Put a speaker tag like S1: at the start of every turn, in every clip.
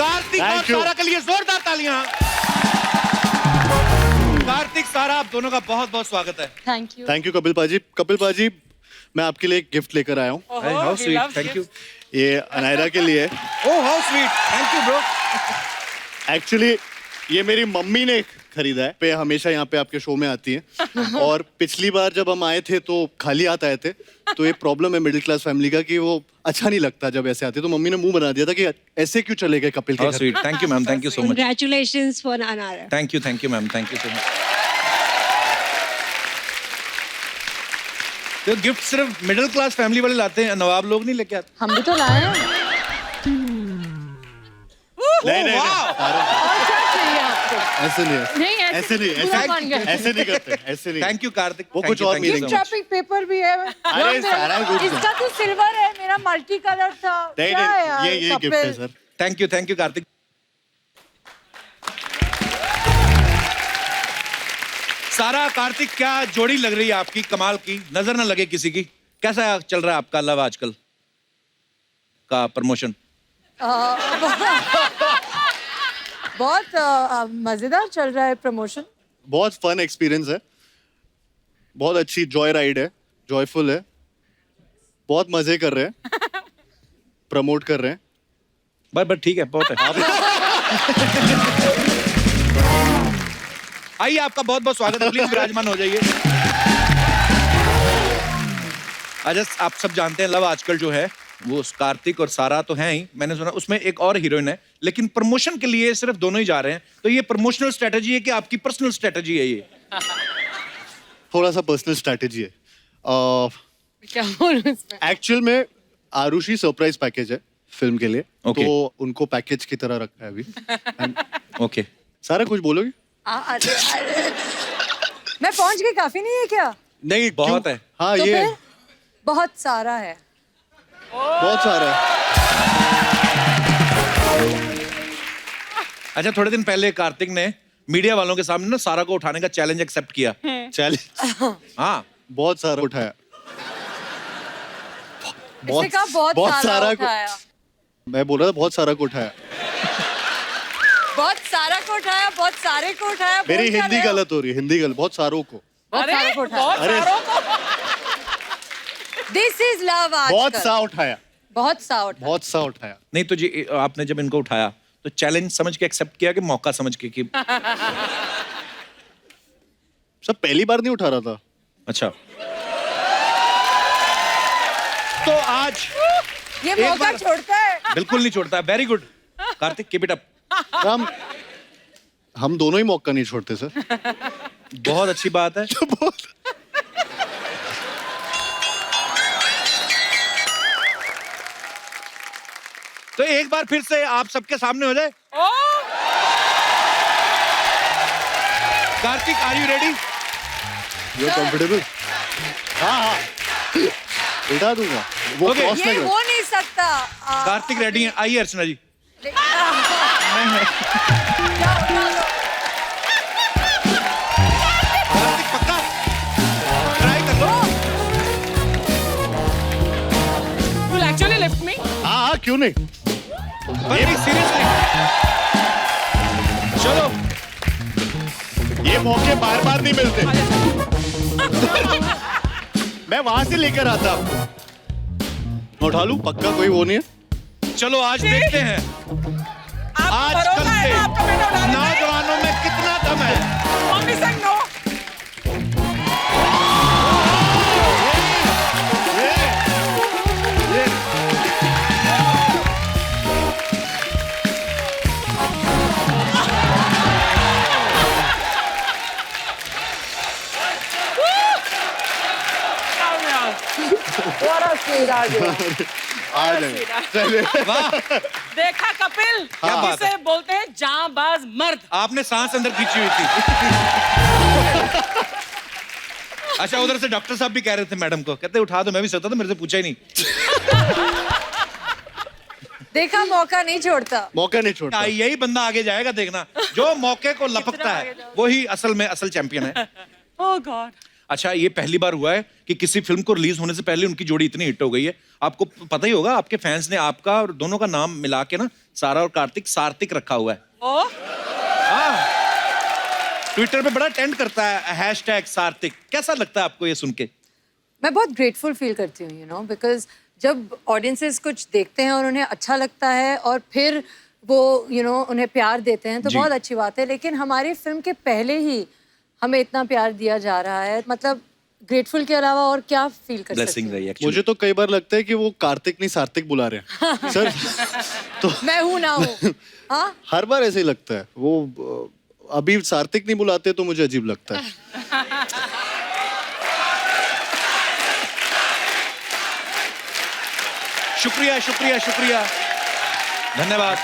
S1: कार्तिक और सारा के लिए जोरदार तालियां। कार्तिक, सारा, आप दोनों का बहुत बहुत स्वागत है।
S2: थैंक यू कपिल पाजी। कपिल पाजी, मैं आपके लिए एक गिफ्ट लेकर आया हूँ।
S1: How sweet, thank you.
S2: ये अनायरा के लिए।
S1: Oh how sweet, thank you bro.
S2: Actually ये मेरी मम्मी ने खरीदा है। पे हमेशा यहाँ पे आपके शो में आती है और पिछली बार जब हम आए थे तो खाली हाथ आए थे। तो ये प्रॉब्लम है मिडिल क्लास फैमिली का कि वो अच्छा नहीं लगता जब ऐसे आते। तो मम्मी ने मुंह बना दिया था कि ऐसे क्यों चले गए कपिल के घर।
S1: Sweet, thank you ma'am, thank you so much.
S3: Congratulations for Anara.
S1: Thank you ma'am, thank you so much. तो गिफ्ट सिर्फ मिडिल क्लास फैमिली वाले लाते हैं, नवाब लोग नहीं लेके आते।
S4: हम भी तो लाए हैं।
S2: नहीं,
S4: और क्या चाहिए आपको?
S2: ऐसे नहीं,
S4: नहीं
S2: ऐसे नहीं,
S4: पूरा बन गया।
S2: ऐसे नहीं करते, ऐसे नहीं।
S1: Thank you Kartik.
S2: वो कुछ और meaning
S4: गिफ्ट रैपिंग पेपर भी है।
S2: अरे सारा कुछ।
S4: इसका तो सिल्वर है, मेरा मल्टी कलर था।
S2: नहीं,
S4: क्या है यार,
S2: ये गिफ्ट है सर।
S1: Thank you Kartik. सारा, कार्तिक, क्या जोड़ी लग रही है आपकी, कमाल की, नजर ना लगे किसी की। कैसा चल रहा है आपका लव आजकल का प्रमोशन?
S4: बहुत मजेदार चल रहा है प्रमोशन।
S2: बहुत फन एक्सपीरियंस है, बहुत अच्छी जॉय राइड है, जॉयफुल है, बहुत मजे कर रहे हैं, प्रमोट कर रहे हैं।
S1: बस ठीक है, बहुत है। आइए, आपका बहुत बहुत स्वागत है, प्लीज विराजमान हो जाइए। अच्छा, आप सब जानते हैं लव आजकल जो है वो कार्तिक और सारा तो हैं ही, मैंने सुना उसमें एक और हीरोइन है, लेकिन प्रमोशन के लिए सिर्फ दोनों ही जा रहे हैं। तो ये प्रमोशनल स्ट्रेटजी है कि आपकी पर्सनल स्ट्रेटजी है ये?
S2: थोड़ा सा पर्सनल स्ट्रेटेजी है।
S4: क्या बोलूं इसमें?
S2: एक्चुअल में आरुषि सरप्राइज पैकेज है फिल्म के लिए।
S1: Okay.
S2: तो उनको पैकेज की तरह रखा है अभी।
S1: ओके।
S2: सारा कुछ बोलोगे?
S4: अरे, मैं पहुंच गई, काफी नहीं है क्या?
S2: नहीं,
S1: बहुत
S2: क्यों?
S1: है।
S2: हाँ,
S4: तो
S2: ये
S4: फिर बहुत सारा है।
S2: बहुत सारा है।
S1: अच्छा, थोड़े दिन पहले कार्तिक ने मीडिया वालों के सामने ना सारा को उठाने का चैलेंज एक्सेप्ट किया।
S2: चैलेंज
S1: हाँ,
S2: बहुत सारा उठाया।
S4: इसने कहा बहुत सारा उठाया।
S2: मैं बोल रहा था बहुत सारा को उठाया।
S4: बहुत सारा को उठाया, बहुत सारे को उठाया।
S2: मेरी हिंदी गलत हो रही है, हिंदी गलत। बहुत सारों को।
S4: बहुत सारों को उठाया।
S2: अरे
S4: दिस इज लव आज।
S2: बहुत सा उठाया,
S4: बहुत सा उठाया।
S2: बहुत सा उठाया।
S1: नहीं तो जी, आपने जब इनको उठाया तो चैलेंज समझ के एक्सेप्ट किया कि मौका समझ के कि
S2: सब पहली बार नहीं उठा रहा था।
S1: अच्छा, तो आज
S4: ये
S1: एक
S4: मौका
S1: बार-
S4: छोड़ता है।
S1: बिल्कुल नहीं छोड़ता। Very good Kartik, keep it up.
S2: हम दोनों ही मौका नहीं छोड़ते सर।
S1: बहुत अच्छी बात है। तो एक बार फिर से आप सबके सामने हो जाए। Kartik, are you ready?
S2: You comfortable? हाँ, उठा दूंगा। वो
S1: Okay.
S2: क्रॉस
S4: ये
S2: नहीं
S4: हो नहीं सकता।
S1: कार्तिक रेडी है, आइए अर्चना जी। कार्तिक पक्का ट्राई कर लो।
S4: Will actually lift me?
S2: हाँ, क्यों नहीं?
S1: पर नहीं, सीरियसली चलो।
S2: ये मौके बार बार नहीं मिलते। मैं वहां से लेकर आता आपको। मैं उठा लूं, पक्का कोई वो नहीं है।
S1: चलो आज देखते हैं आजकल के नौजवानों में कितना दम है।
S2: आ जाएंगे। चलिए।
S1: वाह,
S5: देखा कपिल,
S1: क्या बात
S5: इसे बोलते हैं जांबाज मर्द।
S1: आपने सांस अंदर खींची हुई थी। अच्छा, उधर से डॉक्टर साहब भी कह रहे थे मैडम को, कहते उठा दो। मैं भी सोता था, मेरे से पूछा ही नहीं।
S4: देखा, मौका नहीं छोड़ता।
S2: मौका नहीं छोड़ता।
S1: यही बंदा आगे जाएगा, देखना। जो मौके को लपकता है वही असल में असल चैंपियन है।
S5: ओह गॉड।
S1: अच्छा, ये पहली बार हुआ है कि किसी फिल्म को रिलीज होने से पहले उनकी जोड़ी इतनी हिट हो गई है। आपको पता ही होगा, आपके फैंस ने आपका और दोनों का नाम मिला के ना, सारा और कार्तिक, सार्तिक रखा हुआ है।
S5: ओ
S1: ट्विटर पे बड़ा ट्रेंड करता है हैशटैग सार्तिक। कैसा लगता है आपको ये सुन के?
S4: मैं बहुत ग्रेटफुल फील करती हूँ, यू नो, बिकॉज जब ऑडियंसेस कुछ देखते हैं और उन्हें अच्छा लगता है और फिर वो उन्हें प्यार देते हैं तो
S1: जी।
S4: बहुत अच्छी बात है। लेकिन हमारी फिल्म के पहले ही हमें इतना प्यार दिया जा रहा है, मतलब ग्रेटफुल के अलावा और क्या फील कर सकती
S1: ब्लेसिंग
S4: हूँ?
S1: रही है
S2: मुझे तो कई बार लगता है कि वो कार्तिक नहीं सार्तिक बुला रहे हैं सर। तो
S4: मैं हूँ ना हूँ। हाँ,
S2: हर बार ऐसे ही लगता है। वो अभी सार्तिक नहीं बुलाते तो मुझे अजीब लगता है।
S1: शुक्रिया शुक्रिया शुक्रिया, धन्यवाद।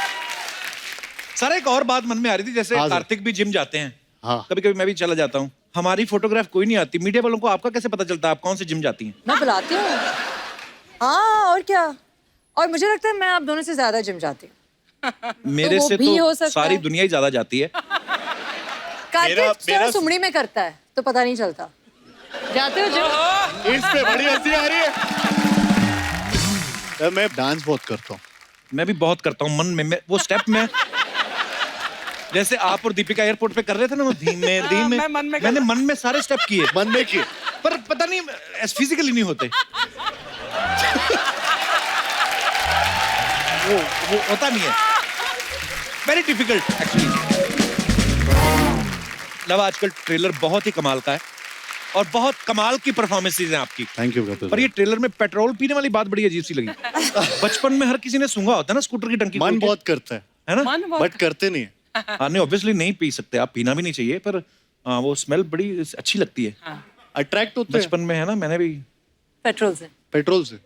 S1: सर, एक और बात मन में आ रही थी, जैसे
S2: हाँ सर।
S1: कार्तिक भी जिम जाते हैं,
S2: हाँ।
S1: कभी कभी मैं भी चला जाता हूँ। हमारी फोटोग्राफ कोई नहीं आती, मीडिया वालों को आपका कैसे पता चलता है आप कौन से जिम जाती हैं?
S4: मैं बुलाती हूँ। हाँ, और क्या। और मुझे लगता है मैं आप दोनों से ज्यादा जिम जाती हूँ।
S1: मेरे
S4: वो
S1: से
S4: भी हो
S1: तो
S4: सकता
S1: सारी
S4: है।
S1: दुनिया ही ज्यादा जाती है।
S4: कार्तिक
S2: मेरा-
S4: थोड़ा सुमड़ी में करता है तो पता नहीं चलता। जाते हो जिम?
S2: इस पे बड़ी हंसी आ रही है। मैं डांस बहुत करता हूँ।
S1: मैं भी बहुत करता हूँ मन में, वो स्टेप में जैसे आप और दीपिका एयरपोर्ट पे कर रहे थे ना, वो धीमे धीमे,
S5: मैं मन में
S1: मैंने मन में सारे स्टेप किए,
S2: मन में किए।
S1: पर पता नहीं फिजिकली नहीं होते। वो होता नहीं है, वेरी डिफिकल्ट एक्चुअली। लव आजकल ट्रेलर बहुत ही कमाल का है और बहुत कमाल की परफॉर्मेंसेज हैं आपकी।
S2: Thank you brother.
S1: पर ये ट्रेलर में पेट्रोल पीने वाली बात बड़ी अजीब सी लगी। बचपन में हर किसी ने सूंघा होता है ना स्कूटर की टंकी
S2: मन
S1: खोल के,
S2: बहुत करता
S1: है ना?
S5: मन बहुत
S2: बट करते नहीं है।
S1: हाँ, नहीं ऑब्वियसली नहीं पी सकते आप, पीना भी नहीं चाहिए, पर वो स्मेल बड़ी अच्छी लगती है।
S2: अट्रैक्ट होते हैं
S1: बचपन में, है ना, मैंने भी।
S4: पेट्रोल से।
S2: पेट्रोल से।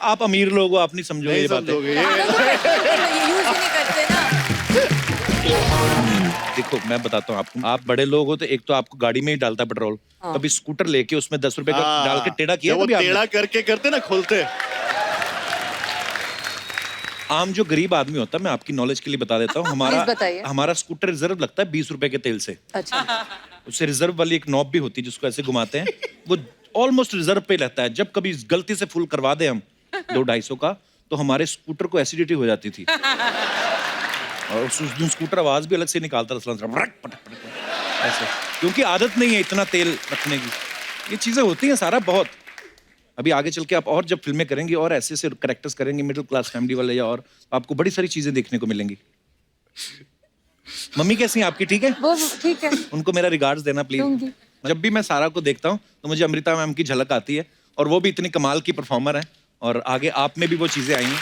S1: आप अमीर लोग हो, आप नहीं समझोगे
S2: नहीं
S1: ये बातें।
S2: समझोगे ये।
S4: यूज ही नहीं करते ना।
S1: देखो मैं बताता हूँ आपको, आप बड़े लोग हो तो एक तो आपको गाड़ी में ही डालता है पेट्रोल, कभी स्कूटर लेके उसमें 10 रुपए का डाल के टेढ़ा किया
S2: जब वो
S1: कभी आपने?
S2: टेढ़ा करके करते ना, खोलते।
S1: आम जो गरीब आदमी होता है, मैं आपकी नॉलेज के लिए बता देता हूँ,
S4: Please बताइए।
S1: हमारा स्कूटर रिजर्व लगता है 20 रुपए के तेल से।
S4: अच्छा।
S1: उससे रिजर्व वाली एक नॉब भी होती है जिसको ऐसे घुमाते हैं, वो ऑलमोस्ट रिजर्व पे रहता है। जब कभी गलती से फुल करवा दे हम 200-250 का, तो हमारे स्कूटर को एसिडिटी हो जाती थी। और उस दिन स्कूटर आवाज भी अलग से निकालता था, ऐसे, क्योंकि आदत नहीं है इतना तेल रखने की। ये चीजें होती हैं सारा बहुत। अभी आगे चल के आप और जब फिल्में करेंगे और ऐसे ऐसे कैरेक्टर्स करेंगे मिडिल क्लास फैमिली वाले, या और आपको बड़ी सारी चीजें देखने को मिलेंगी। मम्मी कैसी हैं आपकी? ठीक है,
S4: वो ठीक है।
S1: उनको मेरा रिगार्ड्स देना प्लीज।
S4: दूंगी।
S1: जब भी मैं सारा को देखता हूँ तो मुझे अमृता मैम की झलक आती है, और वो भी इतनी कमाल की परफॉर्मर है, और आगे आप में भी वो चीजें आई हैं।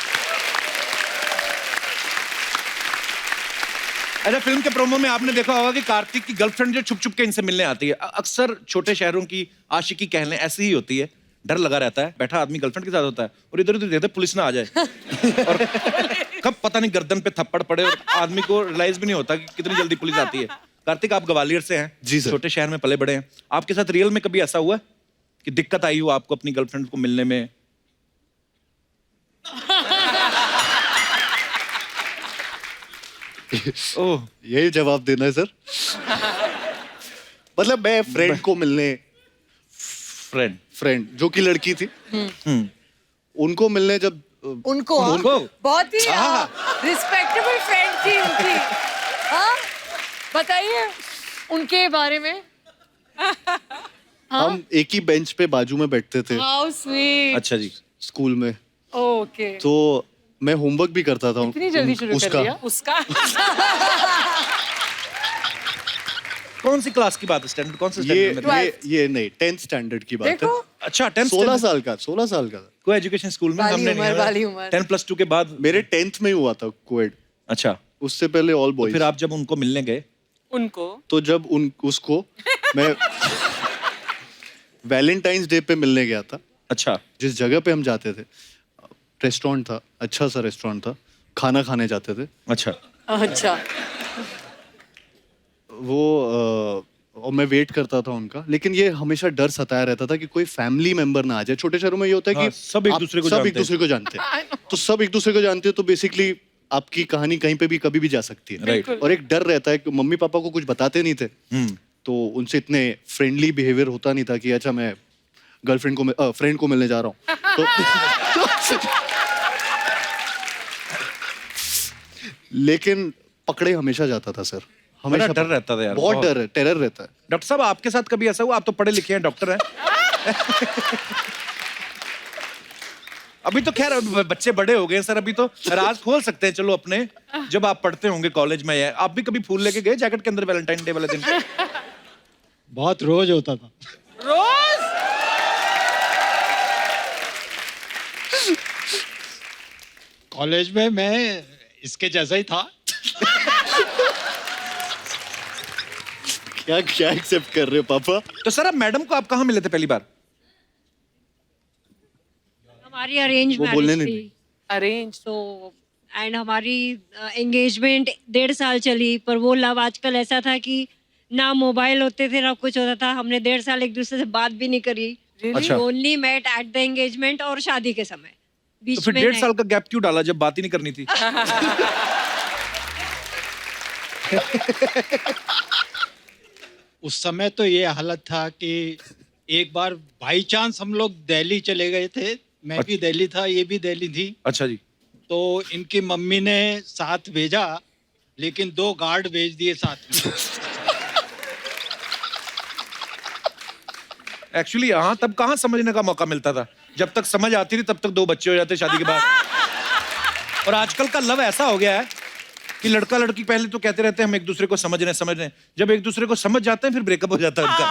S1: अच्छा, फिल्म के प्रोमो में आपने देखा होगा कि कार्तिक की गर्लफ्रेंड जो छुप छुप के इनसे मिलने आती है। अक्सर छोटे शहरों की आशिकी कह लें ऐसी ही होती है, डर लगा रहता है, बैठा आदमी गर्लफ्रेंड के साथ होता है और इधर उधर देखते पुलिस ना आ जाए और कब पता नहीं गर्दन पे थप्पड़ पड़े और आदमी को रियलाइज भी नहीं होता कि कितनी जल्दी पुलिस आती है। कार्तिक, आप ग्वालियर से हैं,
S2: जी सर।
S1: छोटे शहर में पले बड़े हैं, आपके साथ रियल में कभी ऐसा हुआ है कि दिक्कत आई हो आपको अपनी गर्लफ्रेंड को मिलने में? ओह,
S2: यही जवाब देना है सर। मतलब मैं फ्रेंड को मिलने, फ्रेंड जो कि लड़की थी, उनको मिलने जब
S4: उनको
S1: उनको?
S4: बहुत ही
S1: हाँ।
S4: रिस्पेक्टेबल फ्रेंड थी उनकी। हाँ, बताइए उनके बारे में।
S2: हम एक ही बेंच पे बाजू में बैठते थे
S4: हाउ स्वीट।
S1: अच्छा जी।
S2: स्कूल में।
S4: ओके।
S2: तो मैं होमवर्क भी करता था
S4: इतनी जल्दी शुरू कर
S2: उसका।
S4: दिया।
S5: उसका
S1: कौन सी क्लास की बात है? स्टैंडर्ड कौन से
S2: ये
S1: स्टैंडर्ड में?
S2: ये नहीं, 10th स्टैंडर्ड की बात है।
S4: देखो,
S1: अच्छा, 10th
S2: 16 साल का था।
S1: कोई एजुकेशन स्कूल में
S4: बाली
S1: हमने
S4: उम्र,
S1: नहीं
S4: बाली उम्र।
S1: 10+2 के बाद।
S2: मेरे 10th में ही हुआ था कोएड।
S1: अच्छा,
S2: उससे पहले ऑल बॉयज।
S1: फिर आप जब उनको मिलने गए,
S5: उनको
S2: तो जब उसको मैं वैलेंटाइंस डे पे मिलने गया था।
S1: अच्छा,
S2: जिस जगह पे हम जाते थे, रेस्टोरेंट था, अच्छा सा रेस्टोरेंट था, खाना खाने जाते थे
S1: अच्छा,
S4: अच्छा।
S2: वो और मैं वेट करता था उनका, लेकिन ये हमेशा डर सताया रहता था कि कोई फैमिली मेंबर ना आ जाए। छोटे शहरों में ये होता है
S1: हाँ,
S2: कि
S1: सब एक दूसरे को जानते
S2: जानते हैं। तो सब एक दूसरे को जानते हैं, तो बेसिकली आपकी कहानी कहीं पे भी कभी भी जा सकती है।
S1: राइट।
S2: और एक डर रहता है कि मम्मी पापा को कुछ बताते नहीं थे तो उनसे इतने फ्रेंडली बिहेवियर होता नहीं था कि अच्छा मैं गर्लफ्रेंड को फ्रेंड को मिलने जा रहा हूँ तो लेकिन पकड़े हमेशा जाता था सर,
S1: बड़ा
S2: हमेशा
S1: डर रहता था यार,
S2: बहुत
S1: बहुत।
S2: डर है, टेरर रहता है।
S1: डॉक्टर साहब आपके साथ कभी ऐसा हुआ? आप तो पढ़े लिखे हैं, डॉक्टर हैं। अभी तो खैर बच्चे बड़े हो गए सर, अभी तो राज खोल सकते हैं चलो अपने। जब आप पढ़ते होंगे कॉलेज में, या आप भी कभी फूल लेके गए जैकेट के अंदर वैलेंटाइन डे वाले दिन?
S6: बहुत रोज होता था।
S5: रोज
S6: कॉलेज में मैं इसके जैसा ही था।
S2: क्या क्या एक्सेप्ट कर रहे हो पापा?
S1: तो सर अब मैडम को आप कहाँ मिले थे पहली बार?
S3: हमारी अरेंज
S2: वो बोलने
S3: मैरिज
S2: नहीं
S3: थी
S5: अरेंज
S3: तो एंड हमारी एंगेजमेंट 1.5 साल चली, पर वो लव आजकल ऐसा था कि ना मोबाइल होते थे ना कुछ होता था। हमने 1.5 साल एक दूसरे से बात भी नहीं करी।
S1: अच्छा।
S3: Only met at the engagement और शादी के समय।
S1: तो
S3: बीच
S1: फिर
S3: में
S1: 1.5
S3: नहीं।
S1: साल का गैप क्यों डाला जब बात ही नहीं करनी थी?
S6: उस समय तो ये हालत था कि एक बार बाई चांस हम लोग दिल्ली चले गए थे। मैं भी दिल्ली था, ये भी दिल्ली थी।
S1: अच्छा जी।
S6: तो इनकी मम्मी ने साथ भेजा, लेकिन 2 गार्ड भेज दिए साथ में।
S1: एक्चुअली हाँ, तब कहाँ समझने का मौका मिलता था। जब तक समझ आती थी तब तक 2 बच्चे हो जाते शादी के बाद। और आजकल का लव ऐसा हो गया है कि लड़का लड़की पहले तो कहते रहते हैं हम एक दूसरे को समझ रहे हैं, जब एक दूसरे को समझ जाते हैं फिर ब्रेकअप हो जाता है उनका।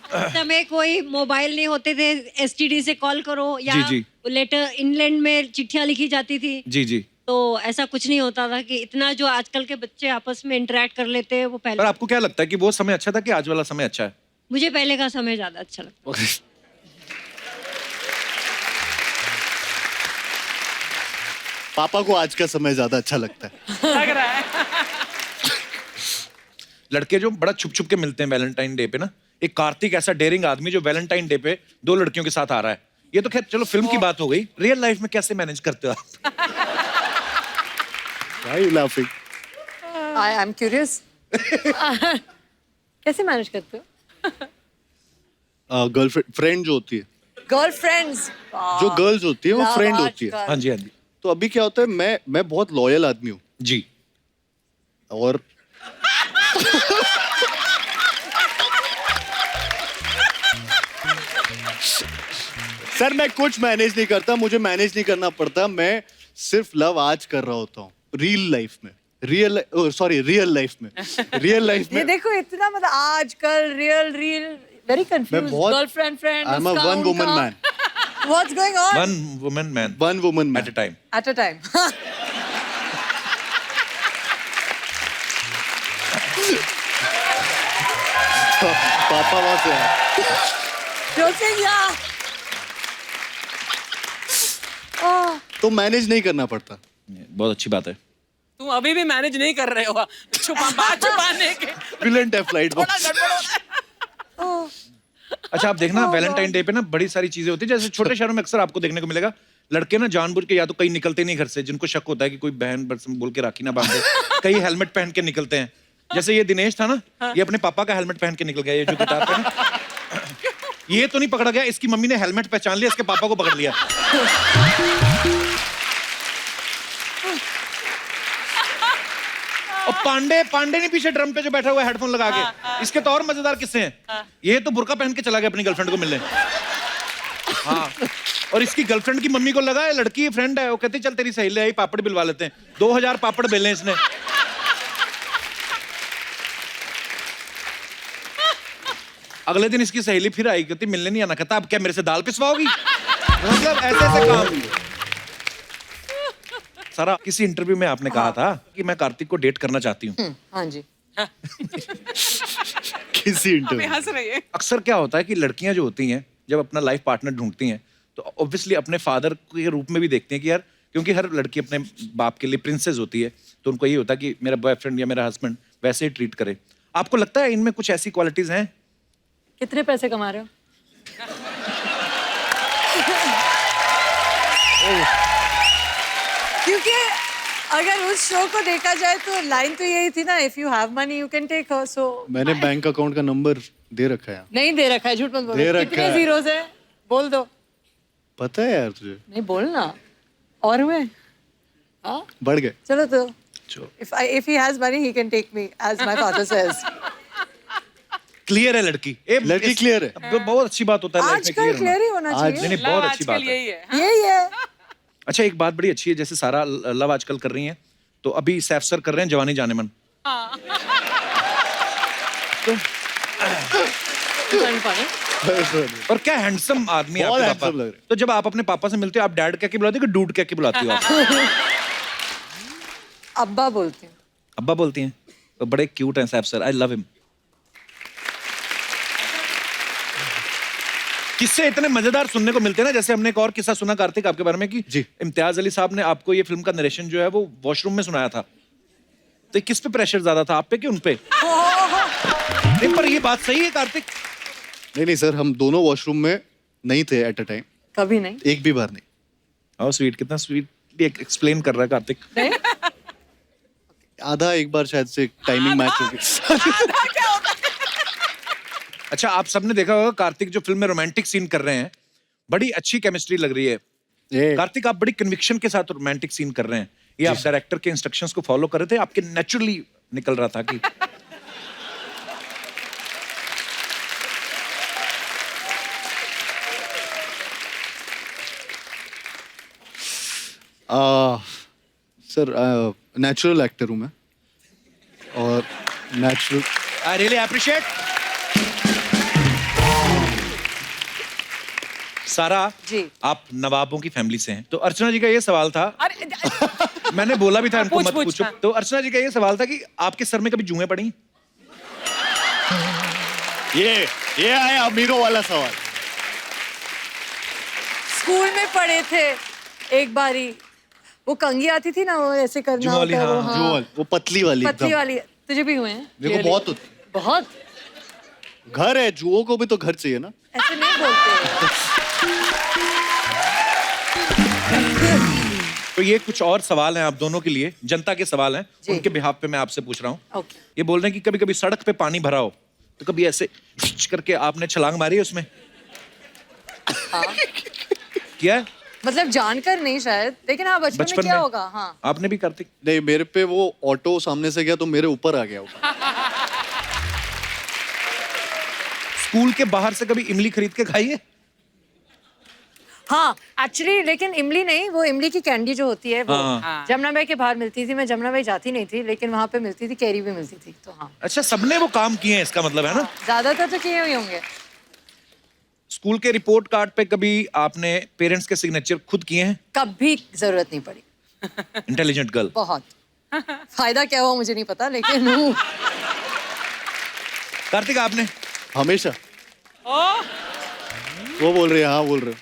S3: उस समय कोई मोबाइल नहीं होते थे, एसटीडी से कॉल करो या
S1: जी।
S3: लेटर इंग्लैंड में चिट्ठियां लिखी जाती थी।
S1: जी जी।
S3: तो ऐसा कुछ नहीं होता था कि इतना जो आजकल के बच्चे आपस में इंटरेक्ट कर लेते हैं वो
S1: पर
S3: पहले।
S1: आपको क्या लगता है कि वो समय अच्छा था कि आज वाला समय अच्छा है?
S3: मुझे पहले का समय ज्यादा अच्छा लगता है।
S2: पापा को आज का समय ज्यादा अच्छा लगता है।
S5: लग रहा है।
S1: लड़के जो बड़ा छुप छुप के मिलते हैं वैलेंटाइन डे पे ना, एक कार्तिक ऐसा डेयरिंग आदमी जो वैलेंटाइन डे पे 2 लड़कियों के साथ आ रहा है। ये तो खैर चलो फिल्म की बात हो गई, रियल लाइफ में कैसे मैनेज करते हो आप?
S2: Why are you laughing?
S4: I am curious. कैसे मैनेज करते हो?
S2: गर्लफ्रेंड फ्रेंड जो होती है,
S4: गर्लफ्रेंड्स
S2: जो गर्ल्स होती है वो फ्रेंड होती है।
S1: हाँ जी हाँ जी।
S2: तो अभी क्या होता है, मैं बहुत लॉयल आदमी हूँ
S1: जी।
S2: और सर मैं कुछ मैनेज नहीं करता, मुझे मैनेज नहीं करना पड़ता। मैं सिर्फ लव आज कर रहा होता हूँ रियल लाइफ में, रियल लाइफ में।
S4: ये देखो इतना मतलब आजकल रियल वेरी
S2: मैं
S4: कंफ्यूज।
S2: बहुत
S5: girlfriend friend
S2: I am a one woman man,
S4: what's going on
S1: one woman man
S2: one woman
S1: at a
S2: man.
S1: Time.
S4: At a time?
S2: पापा वहां से आए।
S4: जोकिंग या
S2: तो मैनेज नहीं करना पड़ता।
S1: बहुत अच्छी बात है।
S5: तुम अभी भी मैनेज नहीं कर रहे हो बात छुपाने के।
S2: ब्रिलियंट है फ्लाइट
S5: थोड़ा गड़बड़ हो रहा है।
S1: अच्छा आप देखना वैलेंटाइन डे पे ना बड़ी सारी चीजें होती है, जैसे छोटे शहरों में अक्सर आपको देखने को मिलेगा लड़के ना जानबूझ के या तो कहीं निकलते नहीं घर से, जिनको शक होता है कि कोई बहन बोल के राखी ना बांधे, कई हेलमेट पहन के निकलते हैं। जैसे ये दिनेश था ना, ये अपने पापा का हेलमेट पहन के निकल गया, ये जो गिटार पे ना। ये तो नहीं पकड़ा गया, इसकी मम्मी ने हेलमेट पहचान लिया, इसके पापा को पकड़ लिया। और पांडे नहीं पीछे ड्रम पे जो बैठा हुआ है हेडफोन लगा के, इसके तो और मजेदार किस्से हैं। ये तो बुर्का पहन के चला गया अपनी गर्लफ्रेंड को मिलने। हाँ, और इसकी गर्लफ्रेंड की मम्मी को लगा है लड़की फ्रेंड है, वो कहती चल तेरी सहेली आई पापड़ बिलवा लेते हैं। 2000 पापड़ बेले इसने। अगले दिन इसकी सहेली फिर आई, कहती मिलने नहीं आना, कहता अब क्या मेरे से दाल पिसवाओगी? मतलब ऐसे काम। सारा किसी इंटरव्यू में आपने कहा था कि मैं कार्तिक को डेट करना चाहती हूँ।
S4: हाँ जी।
S2: किसी
S5: अभी
S2: इंटरव्यू
S5: हंस रही है।
S1: अक्सर क्या होता है कि लड़कियां जो होती हैं जब अपना लाइफ पार्टनर ढूंढती हैं तो ऑब्वियसली अपने फादर के रूप में भी देखती हैं कि यार, क्योंकि हर लड़की अपने बाप के लिए प्रिंसेस होती है, तो उनको ये होता है कि मेरा बॉयफ्रेंड या मेरा हस्बैंड वैसे ही ट्रीट करे। आपको लगता है इनमें कुछ ऐसी क्वालिटीज हैं?
S4: कितने पैसे कमा रहे हो? क्योंकि अगर उस शो को देखा जाए तो लाइन तो यही थी ना, if you have money you can take her. So
S2: मैंने बैंक अकाउंट का नंबर दे रखा है.
S4: नहीं दे रखा है, झूठ मत बोलो.
S2: दे रखा
S4: कितने
S2: है.
S4: जीरोस है बोल दो.
S2: पता है यार तुझे.
S4: नहीं बोलना. और हुए. हाँ
S2: बढ़ गए.
S4: चलो तो if he has money he can take me as my father says.
S1: Clear है लड़की.
S2: लड़की clear है.
S1: अब बहुत अच्छी बात होता है लाइफ में
S4: आजकल
S1: clear
S4: क्लियर
S1: होना.
S4: ही होना
S2: आज
S4: चाहिए.
S1: नहीं, बहुत अच्छी बात
S5: आजकल
S1: है.
S5: यही है.
S4: यही है.
S1: अच्छा, एक बात बड़ी अच्छी है, जैसे सारा लव आजकल कर रही हैं, तो अभी सैफ सर कर रहे हैं जवानी जाने मन. और क्या हैंडसम आदमी है
S2: बहुत
S1: आपके
S2: handsome लग
S1: पापा.
S2: रहे हैं.
S1: तो जब आप अपने पापा से मिलते हो, आप डैड कह के बुलाते हो कि डूड कह के बुलाती हो आप?
S4: अब्बा बोलती हूँ.
S1: अब्बा बोलती हैं. तो बड़े क्यूट हैं Saif sir. I love him. किस्से इतने मजेदार सुनने को मिलते हैं ना. जैसे हमने एक और किस्सा सुना कार्तिक आपके बारे में कि
S2: जी.
S1: इम्तियाज अली साहब ने आपको ये फिल्म का नरेशन जो है वो वॉशरूम में सुनाया था. तो किस पे प्रेशर ज्यादा था, आप पे कि उन पे? नहीं, पर ये बात सही है कार्तिक.
S2: नहीं सर, हम दोनों वॉशरूम में नहीं थे एट अ टाइम.
S4: कभी नहीं.
S2: एक भी बार नहीं.
S1: How sweet. कितना स्वीट एक्सप्लेन कर रहा है कार्तिक.
S4: नहीं?
S2: आधा एक बार शायद से टाइमिंग मैच हो गई.
S1: अच्छा, आप सबने देखा होगा कार्तिक जो फिल्म में रोमांटिक सीन कर रहे हैं, बड़ी अच्छी केमिस्ट्री लग रही है. कार्तिक, आप बड़ी कन्विक्शन के साथ रोमांटिक सीन कर रहे हैं. ये आप डायरेक्टर के इंस्ट्रक्शंस को फॉलो कर रहे थे, आपके नेचुरली निकल रहा था कि
S2: सर नेचुरल एक्टर हूँ मैं. और नेचुरल.
S1: I really appreciate. सारा
S4: जी.
S1: आप नवाबों की फैमिली से हैं, तो अर्चना जी का ये सवाल था.
S5: अरे
S1: मैंने बोला भी था इनको
S5: पूछ,
S1: मत
S5: पूछ,
S1: पूछो.
S5: हाँ.
S1: तो अर्चना जी का ये सवाल था कि आपके सर में कभी जुएं पड़ी?
S2: ये आया अमीरों वाला सवाल.
S4: स्कूल में पढ़े थे एक बारी. वो कंगी आती थी ना, वो ऐसे करना
S1: जुआ वाली,
S4: होता है,
S1: हाँ.
S2: वो पतली वाली.
S4: पतली
S2: एकदम.
S4: वाली. तुझे भी हुए हैं?
S2: देखो
S4: Really?
S2: बहुत होती.
S4: बहुत.
S2: घर है, जुओं को भी तो घर चाहिए ना.
S4: ऐसे नहीं बोलते.
S1: तो ये कुछ और सवाल हैं आप दोनों के लिए, जनता के सवाल हैं,
S4: जी.
S1: उनके बिहाफ पे मैं आपसे पूछ रहा हूँ.
S4: ओके.
S1: ये बोल रहे हैं कि कभी कभी सड़क पे पानी भरा हो, तो कभी ऐसे करके आपने छलांग मारी है उसमें? किया है?
S4: मतलब जानकर नहीं शायद, लेकिन हाँ बचपन में क्या होगा. हाँ.
S1: आपने भी कार्तिक?
S2: नहीं, मेरे पे वो ऑटो सामने से गया तो मेरे ऊपर आ गया वो.
S1: स्कूल के बाहर से कभी इमली खरीद के खाई है?
S4: हाँ एक्चुअली, लेकिन इमली नहीं, वो इमली की कैंडी जो होती है वो
S1: हाँ.
S4: जमुना बाई के बाहर मिलती थी. मैं जमुना बाई जाती नहीं थी, लेकिन वहाँ पे मिलती थी, कैरी भी मिलती थी. तो हाँ,
S1: अच्छा, सबने वो काम किए हैं, इसका मतलब है ना.
S4: ज्यादातर तो किए हुए होंगे.
S1: स्कूल के रिपोर्ट कार्ड पे कभी आपने पेरेंट्स के सिग्नेचर खुद किए हैं?
S4: कभी जरूरत नहीं पड़ी.
S1: Intelligent girl.
S4: बहुत. फायदा क्या हुआ मुझे नहीं पता, लेकिन हूँ.
S1: कार्तिक, आपने?
S2: हमेशा. वो बोल रहे हैं, हाँ बोल रहे हैं.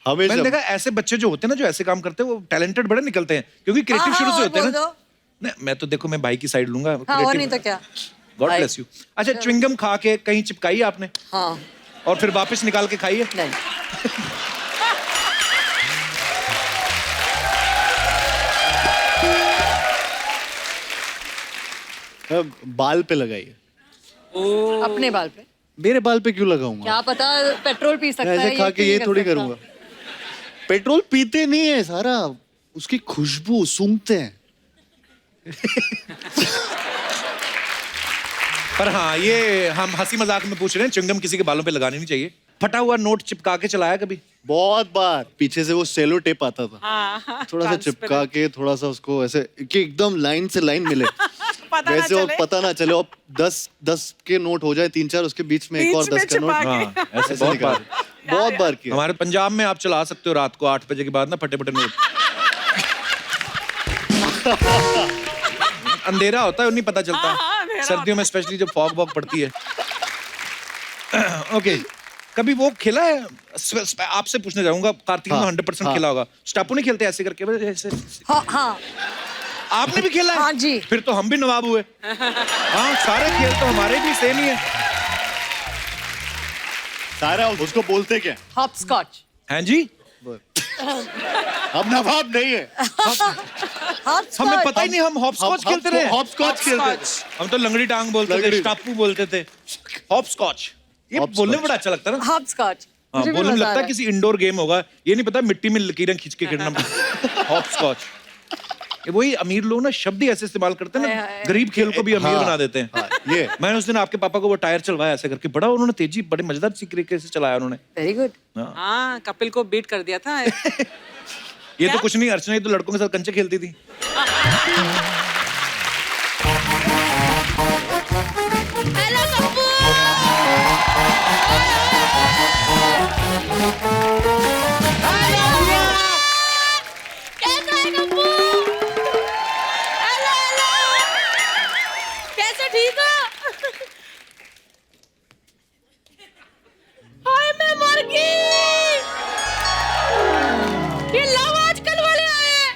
S1: मैंने
S2: हमेशा.
S1: देखा ऐसे बच्चे जो होते हैं ना, जो ऐसे काम करते हैं, वो टैलेंटेड बड़े निकलते हैं, क्योंकि क्रिएटिव शुरू से होते हैं ना. नहीं, मैं तो देखो, मैं भाई की साइड लूंगा.
S4: हाँ, और नहीं तो क्या.
S1: God bless you. अच्छा, च्युइंगम खा के कहीं चिपकाई आपने
S4: हाँ.
S1: और फिर वापस निकाल के खाई है?
S4: नहीं.
S2: बाल पे लगाइए.
S4: अपने बाल पे.
S2: मेरे बाल पे क्यों लगाऊंगा?
S4: क्या पता पेट्रोल पी सकता है.
S2: ऐसे खा के
S4: क्यों
S2: ये
S4: नहीं
S2: थोड़ी
S4: कर सकता?
S2: करूंगा. पेट्रोल पीते नहीं है सारा, उसकी खुशबू सूंघते हैं.
S1: पर हाँ, ये हम हंसी मजाक में पूछ रहे हैं, च्युइंगम किसी के बालों पे लगानी नहीं चाहिए. फटा हुआ नोट चिपका के चलाया कभी?
S2: बहुत बार. पीछे से वो सेलो टेप आता था,
S5: हाँ,
S2: थोड़ा सा चिपका के, थोड़ा सा उसको ऐसे कि एकदम लाइन से लाइन मिले.
S5: पता ना
S2: वैसे और
S5: चले।
S2: पता ना चले. और 10 के नोट हो जाए 3-4, उसके बीच में एक और
S5: बीच में
S2: 10 का नोट.
S5: छिपा के।
S1: हाँ, ऐसे
S2: ऐसे
S1: बहुत बार.
S2: बहुत बार किया.
S1: हमारे पंजाब में आप चला सकते हो रात को 8 बजे के बाद ना, फटे फटे नोट. अंधेरा होता है और नहीं पता चलता.
S5: हाँ, अंधेरा
S1: सर्दियों में स्पेशली जब फॉग वॉग पड़ती है. ओके, कभी वो खेला है? आपसे पूछना चाहूंगा, कार्तिक ने
S2: हाँ,
S1: 100%
S2: हाँ.
S1: खेला होगा. स्टापू नहीं खेलते ऐसे करके बस ऐसे?
S4: हाँ हाँ.
S1: आपने भी खेला है?
S4: हाँ जी.
S1: फिर तो हम भी नवाब हुए. हाँ, सारे खेल तो हमारे भी सेम ही है.
S2: सारा उसको बोलते क्या?
S4: Hopscotch.
S1: हैं जी?
S2: अब नवाब नहीं है.
S4: Hopscotch.
S1: हमें पता ही नहीं, हम हॉपस्कॉच खेलते रहे।
S2: हॉपस्कॉच खेलते थे।
S1: हम तो लंगड़ी टांग बोलते थे,
S2: लंगड़ी।
S1: स्टापू बोलते थे, हॉपस्कॉच। ये
S2: Hopscotch.
S1: बोलने में बड़ा अच्छा लगता है ना।
S4: Hopscotch.
S1: हाँ,
S4: मुझे भी
S1: बोलने में
S4: मजा
S1: लगता
S4: आ
S1: है
S4: रहा है।
S1: किसी इंडोर गेम होगा। ये नहीं पता मिट्टी में लकीरें खींच के खेलना। हॉपस्कॉच। ये वही अमीर लोग ना शब्द ही ऐसे इस्तेमाल करते हैं
S4: हाय,
S1: ना,
S4: हाय।
S1: गरीब खेल को भी अमीर
S2: हाँ,
S1: बना देते हैं।
S2: हाँ, ये।
S1: मैंने उस दिन आपके पापा को वो टायर चलवाया ऐसे करके, बड़ा उन्होंने तेजी, बड़े मजेदार तरीके से चलाया उन्होंने।
S4: Very good.
S5: हाँ, कपिल को बीट कर दिया था।
S1: ये तो कुछ नहीं, अर्चना ये तो लड़कों के साथ कंचे खेलती थी।
S7: हेलो कप्पू। कैसा है कप्पू? Hello hello. कैसे ठीक हो? हाय मैं मर गई। ये लव आजकल वाले आए हैं।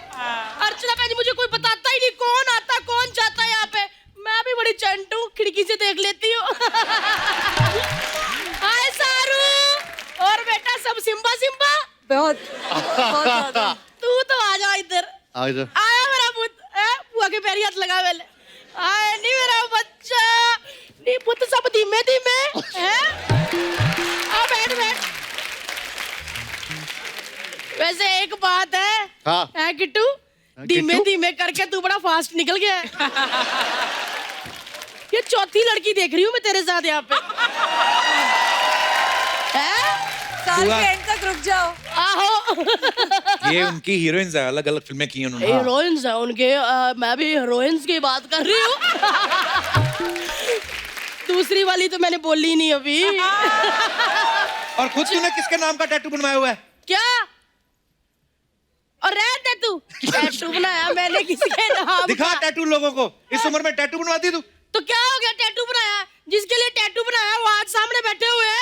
S7: अर्चना भाई मुझे कोई बताता ही नहीं कौन आता कौन जाता है यहाँ पे। मैं भी बड़ी चंट हूँ, खिड़की से देख लेती हूँ। हाय सारू। और बेटा सब सिम्बा सिम्बा।
S4: बहुत बहुत ज्यादा।
S7: तू तो आ जा इधर।
S2: आजा।
S7: आया मेरा पुत। बुआ के पैरी हाथ लगा वेले। आया नहीं मेरा बच्चा। नहीं पुत सब धीमे धीमे हैं। आ बैठ बैठ। वैसे एक बात है।
S2: हाँ।
S7: है किट्टू? धीमे धीमे करके तू बड़ा फास्ट निकल गया है। ये चौथी लड़की देख रही हूँ मैं तेरे साथ यहाँ पे। हैं?
S4: साल के एंड तक रुक जाओ।
S7: आहो।
S1: ये उनकी हीरोइंस है, अलग अलग फिल्में की हैं उन्होंने।
S7: हीरोइंस है उनके। मैं भी हीरोइंस की बात कर रही हूँ। दूसरी वाली तो मैंने बोली ही नहीं अभी।
S1: और खुद तूने किसके नाम का टैटू बनवाया हुआ है?
S7: क्या? और रह दे तू। टैटू बनाया मैंने किसके नाम
S1: दिखा
S7: का?
S1: टैटू लोगों को, इस उम्र में टैटू बनवाती तू?
S7: तो क्या हो गया? टैटू बनाया, जिसके लिए टैटू बनाया वो आज सामने बैठे हुए हैं।